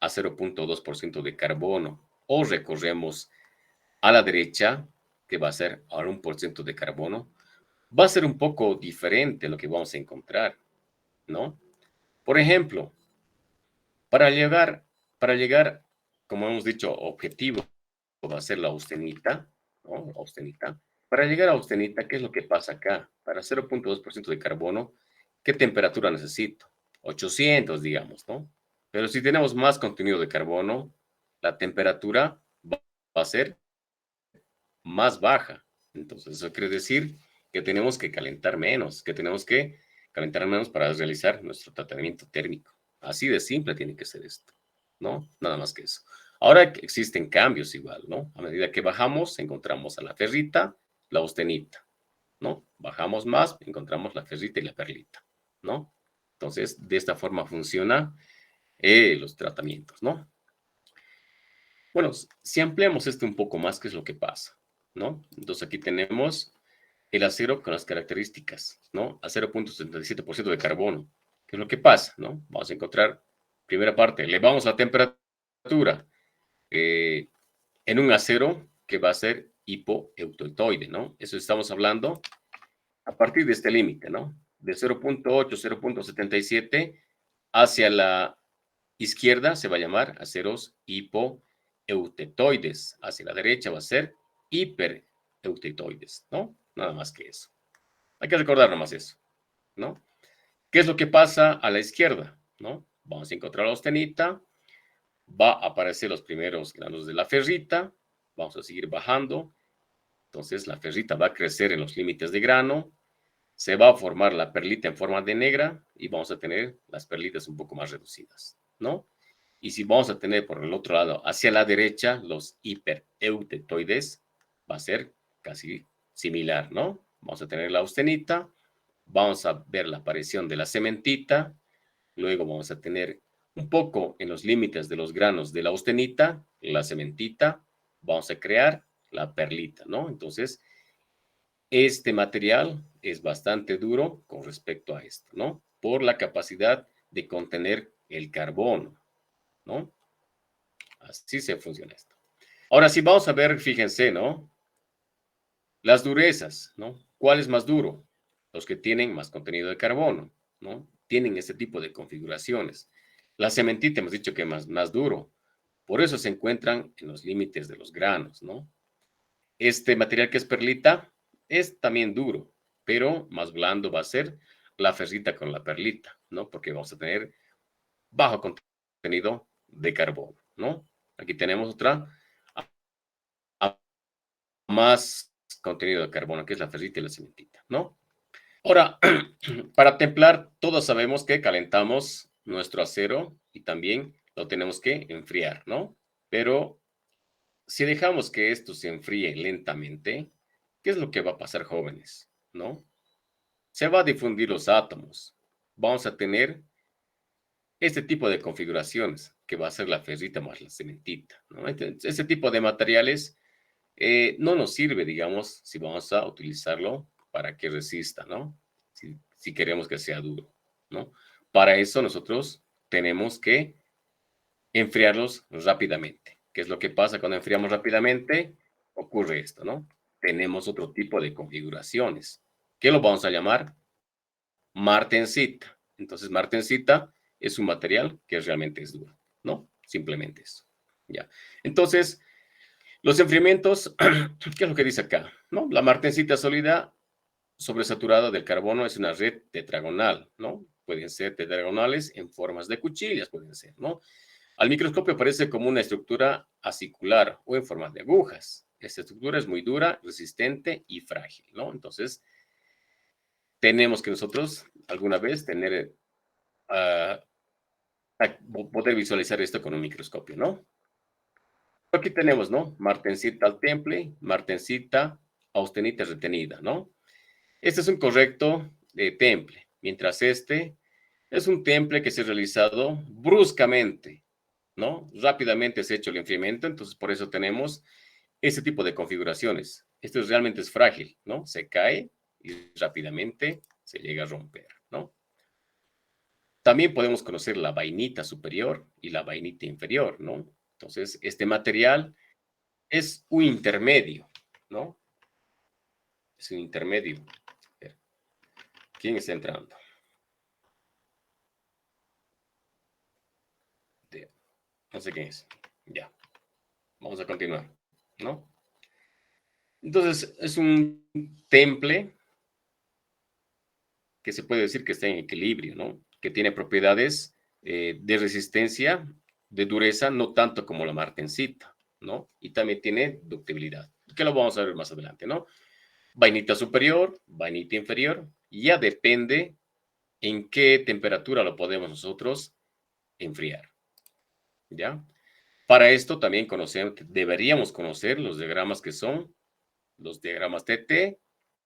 a 0.2% de carbono o recorremos a la derecha, que va a ser a 1% de carbono, va a ser un poco diferente lo que vamos a encontrar, ¿no? Por ejemplo, para llegar, para llegar, como hemos dicho, objetivo va a ser la austenita, ¿no? Austenita. Para llegar a austenita, ¿qué es lo que pasa acá? Para 0.2% de carbono, ¿qué temperatura necesito? 800, digamos, ¿no? Pero si tenemos más contenido de carbono, la temperatura va a ser más baja. Entonces, eso quiere decir que tenemos que calentar menos, que tenemos que calentar menos para realizar nuestro tratamiento térmico. Así de simple tiene que ser esto, ¿no? Nada más que eso. Ahora existen cambios igual, ¿no? A medida que bajamos, encontramos a la ferrita, la austenita, ¿no? Bajamos más, encontramos la ferrita y la perlita, ¿no? Entonces, de esta forma funciona los tratamientos, ¿no? Bueno, si ampliamos esto un poco más, ¿qué es lo que pasa? ¿No? Entonces aquí tenemos el acero con las características, ¿no? A 0.77% de carbono. ¿Qué es lo que pasa? ¿No? Vamos a encontrar, primera parte, elevamos la temperatura en un acero que va a ser hipoeutectoide, ¿no? Eso estamos hablando a partir de este límite, ¿no? De 0.8, 0.77 hacia la izquierda se va a llamar aceros hipoeutectoides. Hacia la derecha va a ser hipereutectoides, ¿no? Nada más que eso. Hay que recordar nomás eso, ¿no? ¿Qué es lo que pasa a la izquierda, ¿no? Vamos a encontrar la austenita, va a aparecer los primeros granos de la ferrita, vamos a seguir bajando, entonces la ferrita va a crecer en los límites de grano, se va a formar la perlita en forma de negra y vamos a tener las perlitas un poco más reducidas, ¿no? Y si vamos a tener por el otro lado, hacia la derecha, los hipereutectoides, va a ser casi similar, ¿no? Vamos a tener la austenita, vamos a ver la aparición de la cementita, luego vamos a tener un poco en los límites de los granos de la austenita, la cementita, vamos a crear la perlita, ¿no? Entonces, este material es bastante duro con respecto a esto, ¿no? Por la capacidad de contener el carbono, ¿no? Así se funciona esto. Ahora sí, vamos a ver, fíjense, ¿no? Las durezas, ¿no? ¿Cuál es más duro? Los que tienen más contenido de carbono, ¿no? Tienen este tipo de configuraciones. La cementita hemos dicho que es más duro. Por eso se encuentran en los límites de los granos, ¿no? Este material que es perlita es también duro, pero más blando va a ser la ferrita con la perlita, ¿no? Porque vamos a tener bajo contenido de carbono, ¿no? Aquí tenemos otra más contenido de carbono, que es la ferrita y la cementita, ¿no? Ahora, para templar, todos sabemos que calentamos nuestro acero y también lo tenemos que enfriar, ¿no? Pero si dejamos que esto se enfríe lentamente, ¿qué es lo que va a pasar, jóvenes? ¿No? Se va a difundir los átomos. Vamos a tener este tipo de configuraciones, que va a ser la ferrita más la cementita, ¿no? Entonces, ese tipo de materiales no nos sirve, digamos, si vamos a utilizarlo para que resista, ¿no? Si queremos que sea duro, ¿no? Para eso nosotros tenemos que enfriarlos rápidamente. ¿Qué es lo que pasa cuando enfriamos rápidamente? Ocurre esto, ¿no? Tenemos otro tipo de configuraciones. ¿Qué lo vamos a llamar? Martensita. Entonces, martensita es un material que realmente es duro, ¿no? Simplemente eso. Ya. Entonces, los enfriamientos, ¿qué es lo que dice acá? ¿No? La martensita sólida sobresaturada del carbono es una red tetragonal, ¿no? Pueden ser tetragonales en formas de cuchillas, pueden ser, ¿no? Al microscopio parece como una estructura acicular o en forma de agujas. Esta estructura es muy dura, resistente y frágil, ¿no? Entonces, tenemos que nosotros alguna vez tener, poder visualizar esto con un microscopio, ¿no? Aquí tenemos, ¿no? Martensita al temple, martensita austenita retenida, ¿no? Este es un correcto temple, mientras este es un temple que se ha realizado bruscamente, ¿no? Rápidamente se ha hecho el enfriamiento, entonces por eso tenemos este tipo de configuraciones. Esto realmente es frágil, ¿no? Se cae y rápidamente se llega a romper, ¿no? También podemos conocer la vainita superior y la vainita inferior, ¿no? Entonces, este material es un intermedio, ¿no? Es un intermedio. ¿Quién está entrando? No sé quién es. Ya, vamos a continuar, ¿no? Entonces, es un temple que se puede decir que está en equilibrio, ¿no? Que tiene propiedades de resistencia, de dureza, no tanto como la martensita, ¿no? Y también tiene ductibilidad, que lo vamos a ver más adelante, ¿no? Vainita superior, vainita inferior, ya depende en qué temperatura lo podemos nosotros enfriar, ¿ya? Para esto también deberíamos conocer los diagramas que son los diagramas TT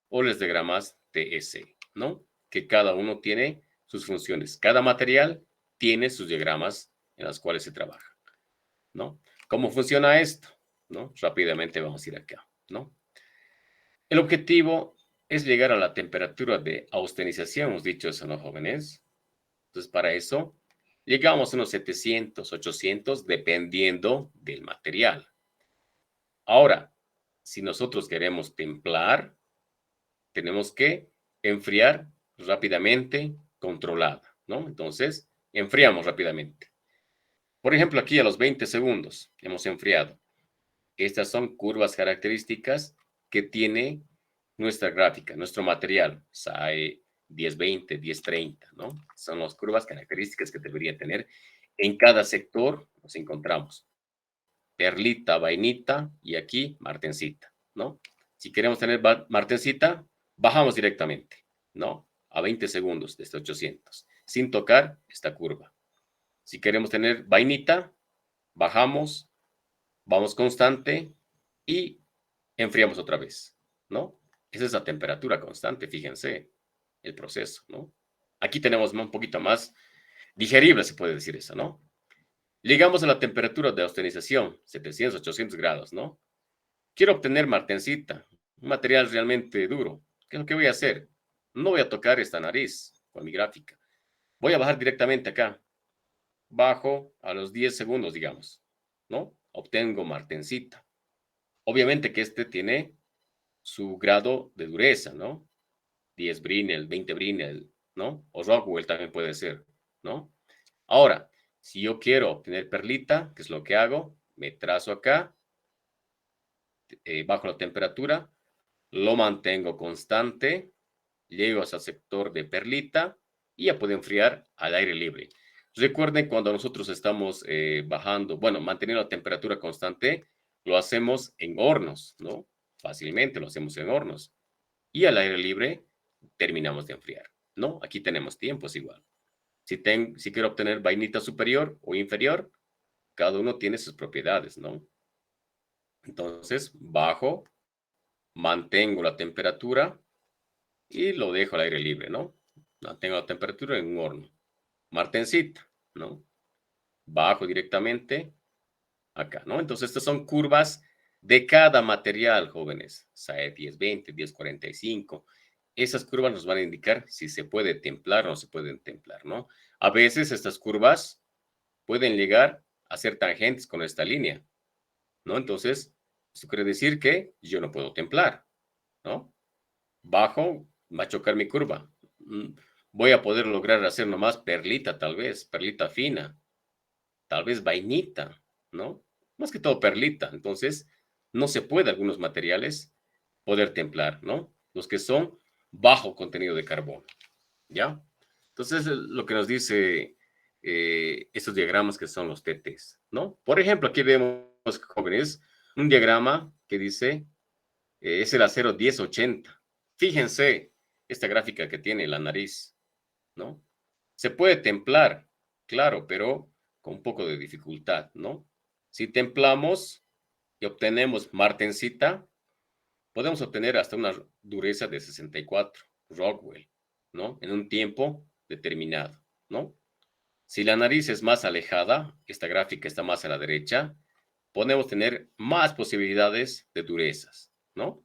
o los diagramas TS, ¿no? Que cada uno tiene sus funciones. Cada material tiene sus diagramas en las cuales se trabaja, ¿no? ¿Cómo funciona esto? ¿No? Rápidamente vamos a ir acá, ¿no? El objetivo es llegar a la temperatura de austenización, hemos dicho eso, ¿no, jóvenes? Entonces, para eso, llegamos a unos 700, 800, dependiendo del material. Ahora, si nosotros queremos templar, tenemos que enfriar rápidamente, controlada, ¿no? Entonces, enfriamos rápidamente. Por ejemplo, aquí a los 20 segundos hemos enfriado. Estas son curvas características que tiene nuestra gráfica, nuestro material, SAE 1020, 1030, ¿no? Son las curvas características que debería tener. En cada sector nos encontramos perlita, vainita y aquí martencita, ¿no? Si queremos tener martencita, bajamos directamente, ¿no? A 20 segundos desde 800, sin tocar esta curva. Si queremos tener vainita, bajamos, vamos constante y enfriamos otra vez, ¿no? Esa es la temperatura constante, fíjense, el proceso, ¿no? Aquí tenemos un poquito más digerible, se puede decir eso, ¿no? Llegamos a la temperatura de austenización, 700, 800 grados, ¿no? Quiero obtener martensita, un material realmente duro. ¿Qué es lo que voy a hacer? No voy a tocar esta nariz con mi gráfica. Voy a bajar directamente acá. Bajo a los 10 segundos, digamos, ¿no? Obtengo martensita. Obviamente que este tiene su grado de dureza, ¿no? 10 Brinell, 20 Brinell, ¿no? O Rockwell también puede ser, ¿no? Ahora, si yo quiero obtener perlita, ¿qué es lo que hago? Me trazo acá, bajo la temperatura, lo mantengo constante, llego hasta el sector de perlita y ya puedo enfriar al aire libre. Recuerden cuando nosotros estamos bajando, bueno, manteniendo la temperatura constante, lo hacemos en hornos, ¿no? Fácilmente lo hacemos en hornos. Y al aire libre terminamos de enfriar, ¿no? Aquí tenemos tiempos igual. Si quiero obtener vainita superior o inferior, cada uno tiene sus propiedades, ¿no? Entonces, bajo, mantengo la temperatura y lo dejo al aire libre, ¿no? Mantengo la temperatura en un horno. Martencita, ¿no? Bajo directamente acá, ¿no? Entonces, estas son curvas de cada material, jóvenes. SAE 1020, 1045. Esas curvas nos van a indicar si se puede templar o no se pueden templar, ¿no? A veces estas curvas pueden llegar a ser tangentes con esta línea, ¿no? Entonces, esto quiere decir que yo no puedo templar, ¿no? Bajo, va a chocar mi curva. Voy a poder lograr hacer nomás perlita, tal vez, perlita fina, tal vez vainita, ¿no? Más que todo perlita. Entonces, no se puede algunos materiales poder templar, ¿no? Los que son bajo contenido de carbono, ¿ya? Entonces, lo que nos dice estos diagramas que son los TTs, ¿no? Por ejemplo, aquí vemos, jóvenes, un diagrama que dice es el acero 1080. Fíjense esta gráfica que tiene la nariz, ¿no? Se puede templar, claro, pero con un poco de dificultad, ¿no? Si templamos y obtenemos martensita, podemos obtener hasta una dureza de 64, Rockwell, ¿no? En un tiempo determinado, ¿no? Si la nariz es más alejada, esta gráfica está más a la derecha, podemos tener más posibilidades de durezas, ¿no?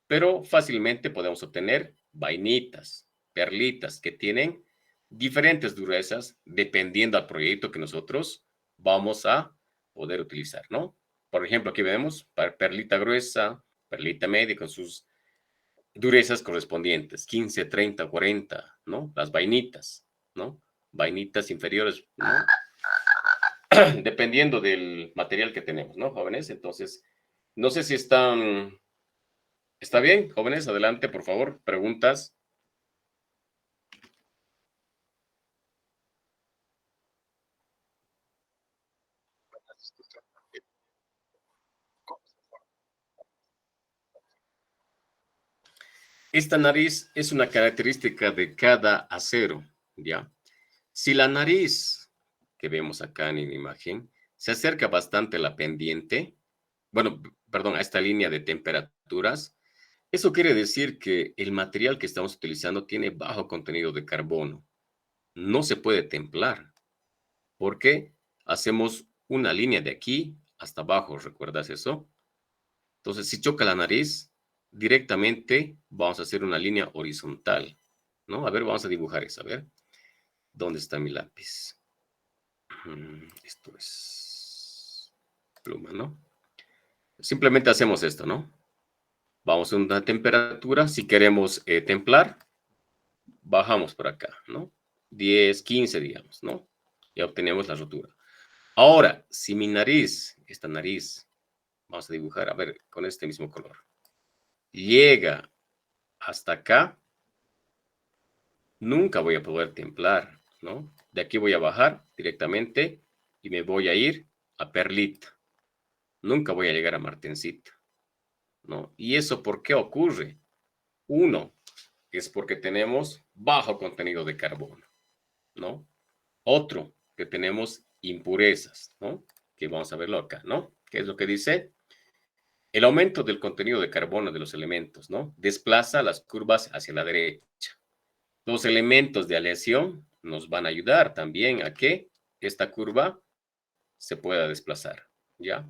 Pero fácilmente podemos obtener vainitas, perlitas que tienen diferentes durezas dependiendo al proyecto que nosotros vamos a poder utilizar, ¿no? Por ejemplo, aquí vemos perlita gruesa, perlita media con sus durezas correspondientes, 15, 30, 40, ¿no? Las vainitas, ¿no? Vainitas inferiores, ¿no? Dependiendo del material que tenemos, ¿no, jóvenes? Entonces, no sé si ¿está bien, jóvenes? Adelante, por favor. Preguntas. Esta nariz es una característica de cada acero. ¿ya? Si la nariz, que vemos acá en la imagen, se acerca bastante a la pendiente, bueno, perdón, a esta línea de temperaturas, eso quiere decir que el material que estamos utilizando tiene bajo contenido de carbono. No se puede templar, porque hacemos una línea de aquí hasta abajo, ¿recuerdas eso? Entonces, si choca la nariz, directamente vamos a hacer una línea horizontal, ¿no? A ver, vamos a dibujar eso, a ver. ¿Dónde está mi lápiz? Esto es pluma, ¿no? Simplemente hacemos esto, ¿no? Vamos a una temperatura. Si queremos templar, bajamos por acá, ¿no? 10, 15, digamos, ¿no? Ya obtenemos la rotura. Ahora, si mi nariz, esta nariz, vamos a dibujar, a ver, con este mismo color, llega hasta acá, nunca voy a poder templar, ¿no? De aquí voy a bajar directamente y me voy a ir a perlita. Nunca voy a llegar a martencita, ¿no? ¿Y eso por qué ocurre? Uno, es porque tenemos bajo contenido de carbono, ¿no? Otro, que tenemos impurezas, ¿no? Que vamos a verlo acá, ¿no? ¿Qué es lo que dice? El aumento del contenido de carbono de los elementos, ¿no? Desplaza las curvas hacia la derecha. Los elementos de aleación nos van a ayudar también a que esta curva se pueda desplazar, ¿ya?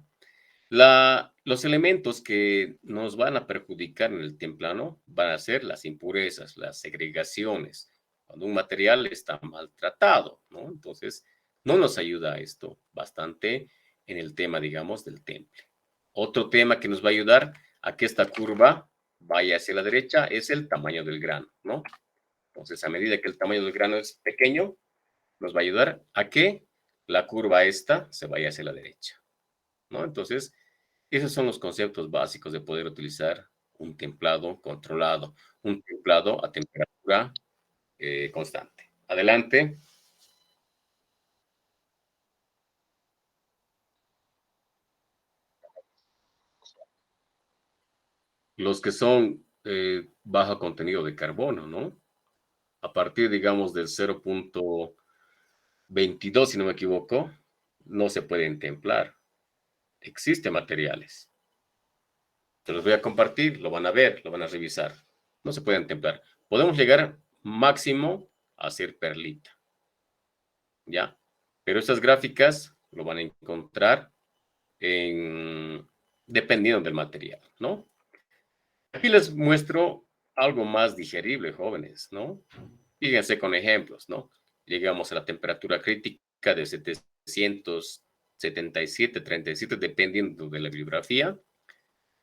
Los elementos que nos van a perjudicar en el templano van a ser las impurezas, las segregaciones, cuando un material está maltratado, ¿no? Entonces, no nos ayuda esto bastante en el tema, digamos, del temple. Otro tema que nos va a ayudar a que esta curva vaya hacia la derecha es el tamaño del grano, ¿no? Entonces, a medida que el tamaño del grano es pequeño, nos va a ayudar a que la curva esta se vaya hacia la derecha, ¿no? Entonces, esos son los conceptos básicos de poder utilizar un templado controlado, un templado a temperatura constante. Adelante. Los que son bajo contenido de carbono, ¿no? A partir, digamos, del 0.22, si no me equivoco, no se pueden templar. Existen materiales. Se los voy a compartir, lo van a ver, lo van a revisar. No se pueden templar. Podemos llegar máximo a hacer perlita, ¿ya? Pero estas gráficas lo van a encontrar dependiendo del material, ¿no? Aquí les muestro algo más digerible, jóvenes, ¿no? Fíjense con ejemplos, ¿no? Llegamos a la temperatura crítica de 777, dependiendo de la bibliografía.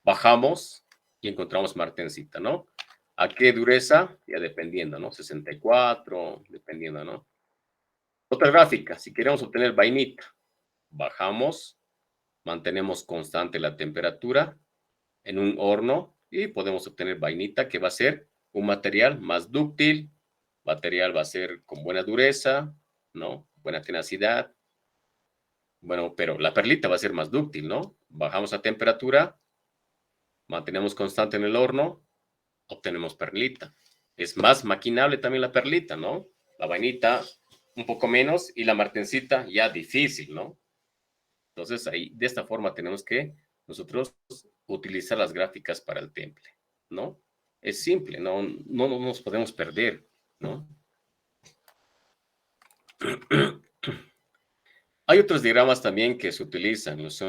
Bajamos y encontramos martensita, ¿no? ¿A qué dureza? Ya dependiendo, ¿no? 64, dependiendo, ¿no? Otra gráfica, si queremos obtener vainita, bajamos, mantenemos constante la temperatura en un horno y podemos obtener vainita, que va a ser un material más dúctil, material va a ser con buena dureza, ¿no? Buena tenacidad. Bueno, pero la perlita va a ser más dúctil, ¿no? Bajamos la temperatura, mantenemos constante en el horno, obtenemos perlita. Es más maquinable también la perlita, ¿no? La vainita un poco menos y la martencita ya difícil, ¿no? Entonces, ahí, de esta forma tenemos que nosotros utilizar las gráficas para el temple, ¿no? Es simple, no nos podemos perder, ¿no? Hay otros diagramas también que se utilizan, los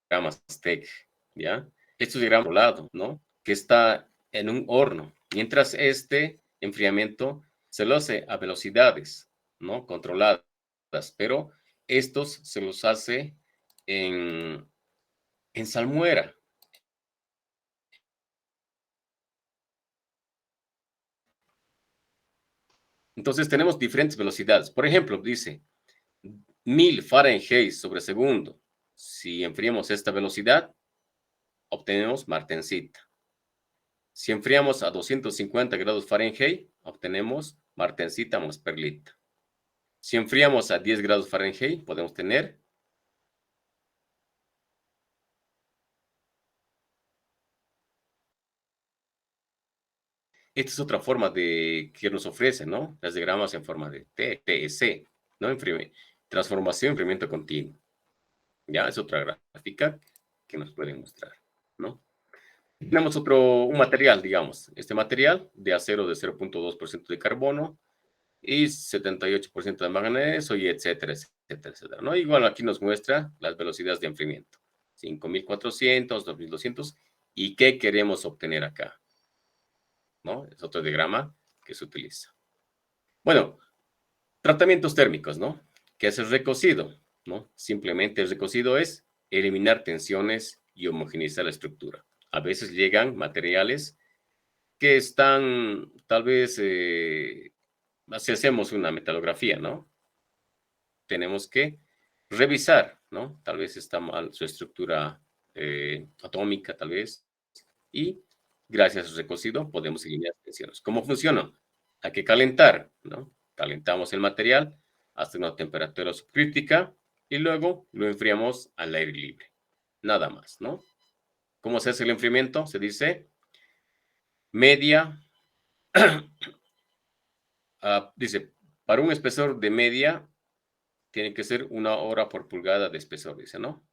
diagramas TEC, ¿ya? Estos diagramas lado, ¿no? Que está en un horno, mientras este enfriamiento se lo hace a velocidades, ¿no? Controladas, pero estos se los hace en, en salmuera. Entonces tenemos diferentes velocidades. Por ejemplo, dice 1000 Fahrenheit sobre segundo. Si enfriamos esta velocidad, obtenemos martensita. Si enfriamos a 250 grados Fahrenheit, obtenemos martensita más perlita. Si enfriamos a 10 grados Fahrenheit, podemos tener esta es otra forma de que nos ofrece, ¿no? Las diagramas en forma de TEC, ¿no? Transformación, enfriamiento continuo. Ya, es otra gráfica que nos pueden mostrar, ¿no? Tenemos un material, digamos, este material de acero de 0.2% de carbono y 78% de manganeso y etcétera, etcétera, etcétera, ¿no? Igual aquí nos muestra las velocidades de enfriamiento, 5400, 2200, y qué queremos obtener acá, ¿no? Es otro diagrama que se utiliza. Bueno, tratamientos térmicos, ¿no? ¿Qué es el recocido? ¿No? Simplemente el recocido es eliminar tensiones y homogeneizar la estructura. A veces llegan materiales que están, tal vez, si hacemos una metalografía, ¿no? Tenemos que revisar, ¿no? Tal vez está mal su estructura atómica, tal vez, y gracias al recocido podemos eliminar tensiones. ¿Cómo funciona? Hay que calentar, ¿no? Calentamos el material hasta una temperatura subcrítica y luego lo enfriamos al aire libre. Nada más, ¿no? ¿Cómo se hace el enfriamiento? Se dice media, dice, para un espesor de media tiene que ser 1 hora por pulgada de espesor, dice, ¿no?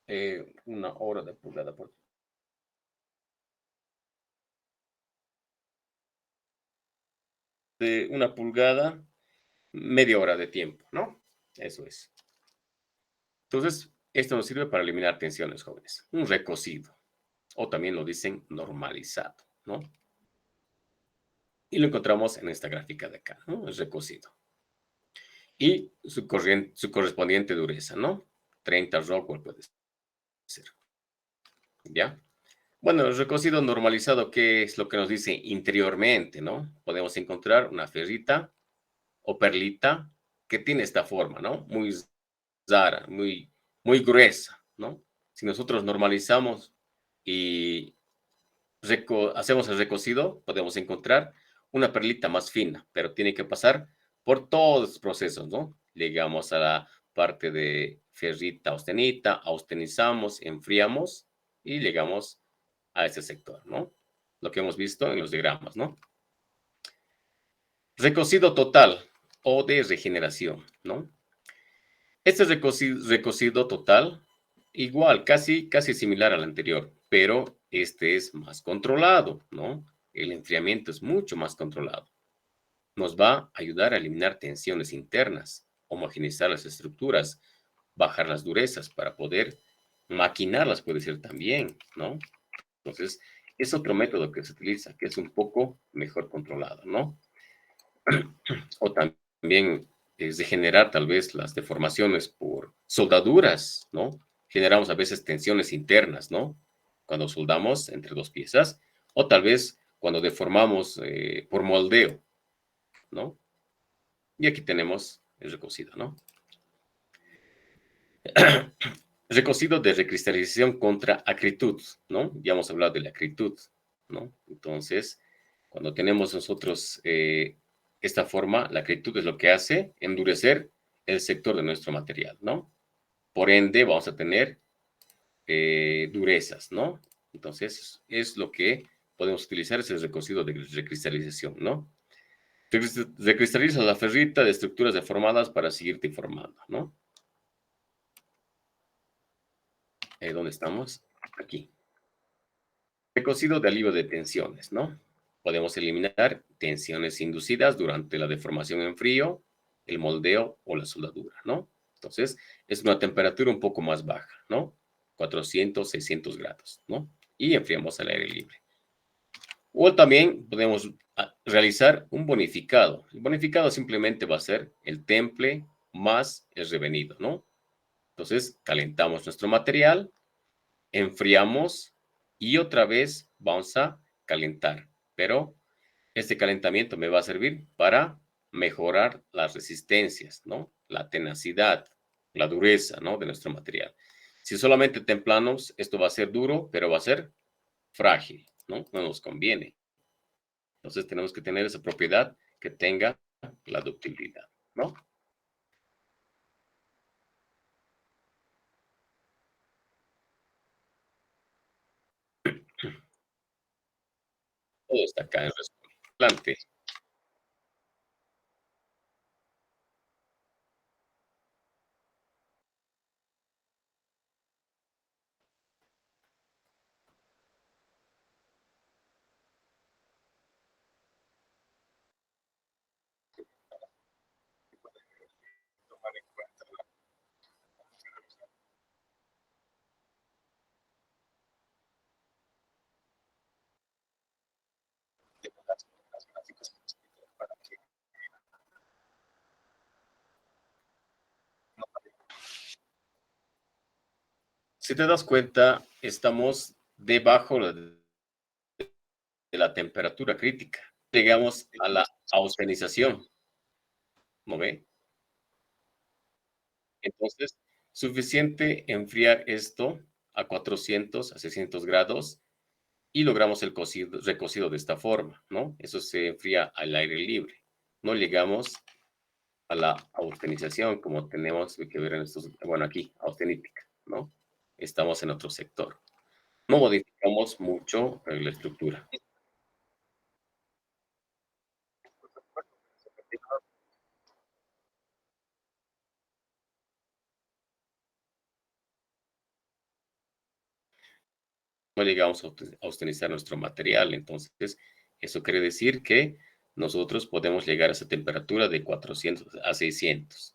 1 hora de pulgada por de 1 pulgada, media hora de tiempo, ¿no? Eso es. Entonces, esto nos sirve para eliminar tensiones, jóvenes. Un recocido, o también lo dicen normalizado, ¿no? Y lo encontramos en esta gráfica de acá, ¿no? El recocido. Y su correspondiente dureza, ¿no? 30 Rockwell puede ser, ¿ya? Bueno, el recocido normalizado, ¿qué es lo que nos dice interiormente, no? Podemos encontrar una ferrita o perlita que tiene esta forma, ¿no? Muy rara, muy gruesa, ¿no? Si nosotros normalizamos y hacemos el recocido, podemos encontrar una perlita más fina, pero tiene que pasar por todos los procesos, ¿no? Llegamos a la parte de ferrita austenita, austenizamos, enfriamos y llegamos a ese sector, ¿no? Lo que hemos visto en los diagramas, ¿no? Recocido total o de regeneración, ¿no? Este recocido total, igual, casi similar al anterior, pero este es más controlado, ¿no? El enfriamiento es mucho más controlado. Nos va a ayudar a eliminar tensiones internas, homogeneizar las estructuras, bajar las durezas para poder maquinarlas, puede ser también, ¿no? Entonces, es otro método que se utiliza, que es un poco mejor controlado, ¿no? O también es de generar tal vez las deformaciones por soldaduras, ¿no? Generamos a veces tensiones internas, ¿no? Cuando soldamos entre dos piezas, o tal vez cuando deformamos por moldeo, ¿no? Y aquí tenemos el recocido, ¿no? Recocido de recristalización contra acritud, ¿no? Ya hemos hablado de la acritud, ¿no? Entonces, cuando tenemos nosotros esta forma, la acritud es lo que hace endurecer el sector de nuestro material, ¿no? Por ende, vamos a tener durezas, ¿no? Entonces, es lo que podemos utilizar, es el recocido de recristalización, ¿no? Recristaliza la ferrita de estructuras deformadas para seguirte formando, ¿no? ¿Dónde estamos? Aquí. Recocido de alivio de tensiones, ¿no? Podemos eliminar tensiones inducidas durante la deformación en frío, el moldeo o la soldadura, ¿no? Entonces, es una temperatura un poco más baja, ¿no? 400, 600 grados, ¿no? Y enfriamos al aire libre. O también podemos realizar un bonificado. El bonificado simplemente va a ser el temple más el revenido, ¿no? Entonces, calentamos nuestro material, enfriamos y otra vez vamos a calentar. Pero este calentamiento me va a servir para mejorar las resistencias, ¿no? La tenacidad, la dureza, ¿no? De nuestro material. Si solamente templamos, esto va a ser duro, pero va a ser frágil, ¿no? No nos conviene. Entonces tenemos que tener esa propiedad que tenga la ductilidad, ¿no? Todo está acá en resumen. Adelante. Si te das cuenta, estamos debajo de la temperatura crítica. Llegamos a la ausenización, ¿no ve? Entonces, suficiente enfriar esto a 400, a 600 grados y logramos el recocido de esta forma, ¿no? Eso se enfría al aire libre. No llegamos a la austenización como tenemos que ver en estos, bueno, aquí, austenítica, ¿no? Estamos en otro sector. No modificamos mucho la estructura. No llegamos a austenizar nuestro material. Entonces, eso quiere decir que nosotros podemos llegar a esa temperatura de 400 a 600,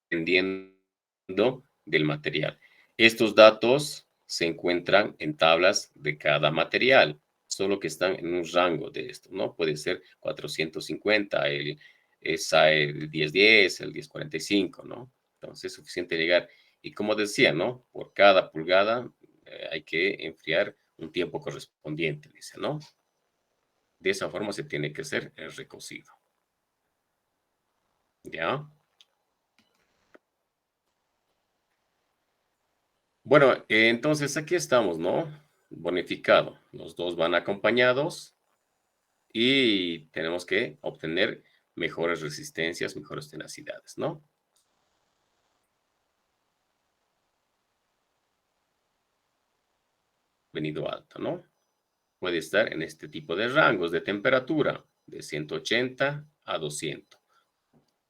dependiendo del material. Estos datos se encuentran en tablas de cada material, solo que están en un rango de esto, ¿no? Puede ser 450, el 1010, el 1045, ¿no? Entonces, es suficiente llegar. Y como decía, ¿no? Por cada pulgada hay que enfriar un tiempo correspondiente, dice, ¿no? De esa forma se tiene que hacer el recocido. ¿Ya? Bueno, entonces aquí estamos, ¿no? Bonificado. Los dos van acompañados y tenemos que obtener mejores resistencias, mejores tenacidades, ¿no? Venido alto, ¿no? Puede estar en este tipo de rangos de temperatura, de 180 a 200,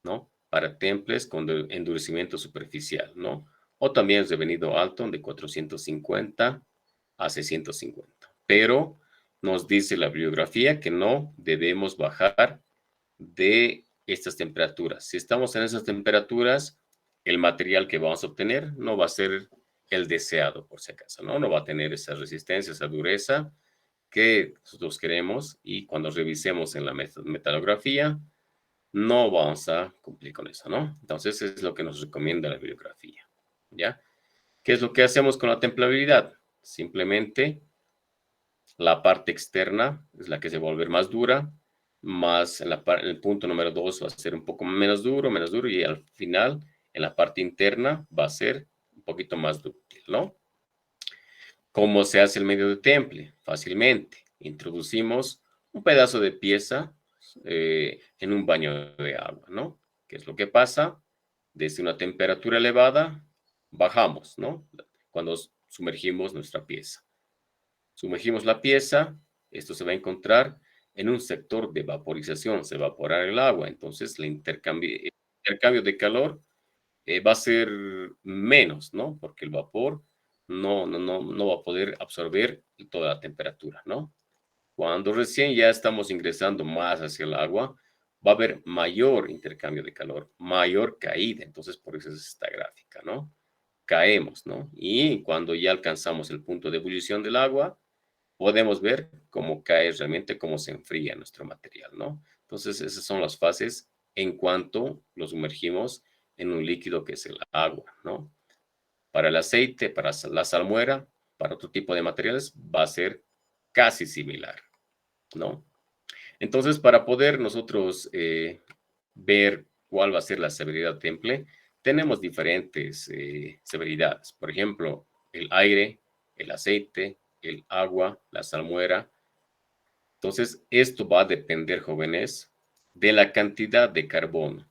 ¿no? Para temples con endurecimiento superficial, ¿no? O también es de venido alto de 450 a 650. Pero nos dice la bibliografía que no debemos bajar de estas temperaturas. Si estamos en esas temperaturas, el material que vamos a obtener no va a ser el deseado, por si acaso, ¿no? No va a tener esa resistencia, esa dureza que nosotros queremos y cuando revisemos en la metalografía, no vamos a cumplir con eso, ¿no? Entonces es lo que nos recomienda la bibliografía, ¿ya? ¿Qué es lo que hacemos con la templabilidad? Simplemente la parte externa es la que se va a volver más dura, más en el punto número 2 va a ser un poco menos duro, y al final, en la parte interna, va a ser un poquito más dúctil, ¿no? ¿Cómo se hace el medio de temple? Fácilmente. Introducimos un pedazo de pieza en un baño de agua, ¿no? ¿Qué es lo que pasa? Desde una temperatura elevada, bajamos, ¿no? Cuando sumergimos nuestra pieza. Sumergimos la pieza, esto se va a encontrar en un sector de vaporización, se evaporar el agua, entonces el intercambio de calor va a ser menos, ¿no? Porque el vapor no va a poder absorber toda la temperatura, ¿no? Cuando recién ya estamos ingresando más hacia el agua, va a haber mayor intercambio de calor, mayor caída, entonces por eso es esta gráfica, ¿no? Caemos, ¿no? Y cuando ya alcanzamos el punto de ebullición del agua, podemos ver cómo cae realmente, cómo se enfría nuestro material, ¿no? Entonces, esas son las fases en cuanto lo sumergimos en un líquido que es el agua, ¿no? Para el aceite, para la salmuera, para otro tipo de materiales, va a ser casi similar, ¿no? Entonces, para poder nosotros ver cuál va a ser la severidad temple, tenemos diferentes severidades. Por ejemplo, el aire, el aceite, el agua, la salmuera. Entonces, esto va a depender, jóvenes, de la cantidad de carbono.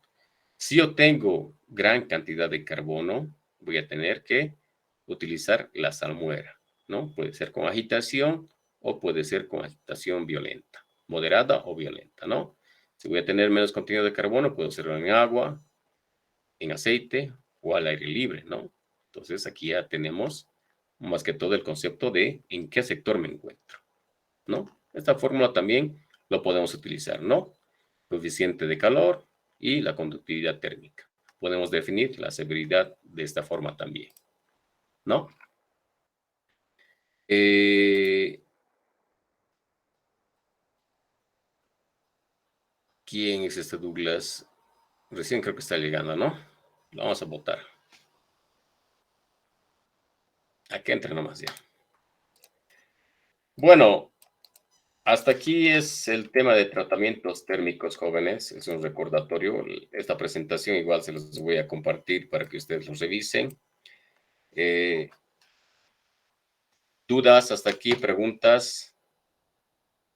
Si yo tengo gran cantidad de carbono, voy a tener que utilizar la salmuera, ¿no? Puede ser con agitación o puede ser con agitación violenta, moderada o violenta, ¿no? Si voy a tener menos contenido de carbono, puedo hacerlo en agua, en aceite o al aire libre, ¿no? Entonces aquí ya tenemos más que todo el concepto de en qué sector me encuentro, ¿no? Esta fórmula también lo podemos utilizar, ¿no? Coeficiente de calor y la conductividad térmica. Podemos definir la severidad de esta forma también, ¿no? ¿Quién es este Douglas? Recién creo que está llegando, ¿no? Lo vamos a votar. Aquí entre nomás ya. Bueno, hasta aquí es el tema de tratamientos térmicos, jóvenes. Es un recordatorio. Esta presentación igual se los voy a compartir para que ustedes lo revisen. ¿Dudas hasta aquí? ¿Preguntas?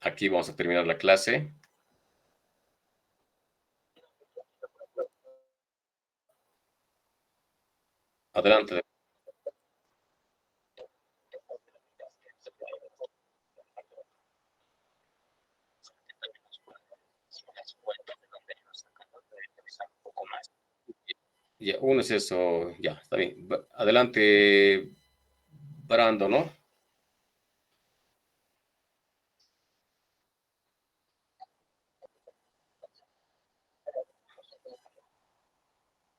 Aquí vamos a terminar la clase. Adelante. Ya, uno es eso, ya, está bien. Adelante, Brando, ¿no?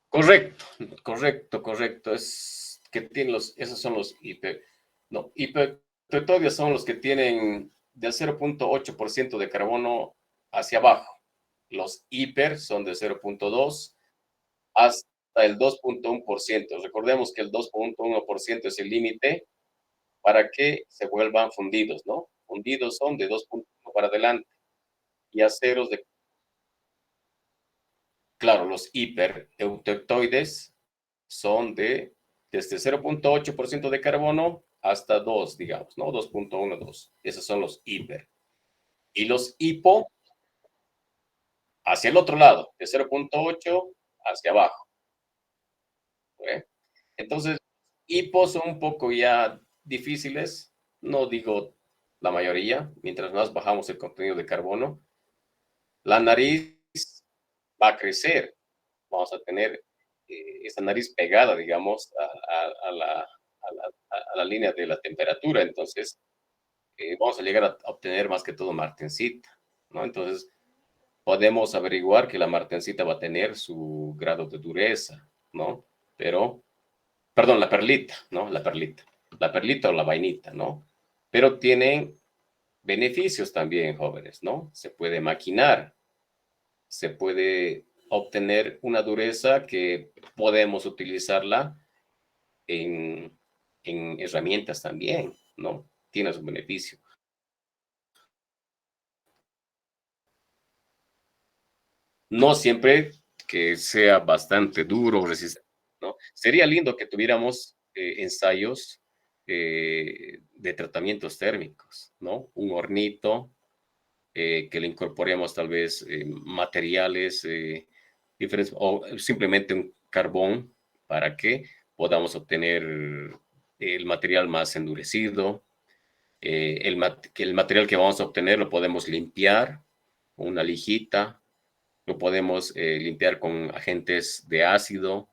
Correcto, correcto, correcto. Es que tienen esos son los hiper. No, hipertetoides son los que tienen del 0,8% de carbono hacia abajo. Los hiper son de 0,2 hasta el 2,1%. Recordemos que el 2,1% es el límite para que se vuelvan fundidos, ¿no? Fundidos son de 2,1 para adelante y aceros de, claro, los hipereutectoides son de desde 0,8% de carbono hasta 2, digamos, ¿no? 2,12. Esos son los hiper. Y los hipo hacia el otro lado, de 0,8 hacia abajo. ¿Eh? Entonces, hipos son un poco ya difíciles, no digo la mayoría, mientras más bajamos el contenido de carbono, la nariz va a crecer, vamos a tener esa nariz pegada, digamos, a la línea de la temperatura, entonces vamos a llegar a obtener más que todo martensita, ¿no? Entonces, podemos averiguar que la martensita va a tener su grado de dureza, ¿no? Pero perdón, la perlita, ¿no? La perlita o la vainita, ¿no? Pero tienen beneficios también, jóvenes, ¿no? Se puede maquinar, se puede obtener una dureza que podemos utilizarla en herramientas también, ¿no? Tiene su beneficio. No siempre que sea bastante duro, resistente, ¿no? Sería lindo que tuviéramos ensayos de tratamientos térmicos, ¿no? Un hornito que le incorporemos tal vez materiales diferentes o simplemente un carbón para que podamos obtener el material más endurecido. El material que vamos a obtener lo podemos limpiar con una lijita, lo podemos limpiar con agentes de ácido,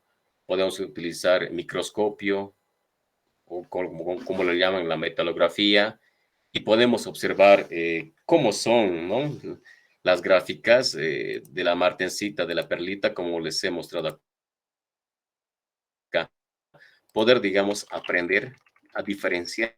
podemos utilizar microscopio o como lo llaman la metalografía y podemos observar cómo son, ¿no? Las gráficas de la martensita, de la perlita, como les he mostrado acá. Poder, digamos, aprender a diferenciar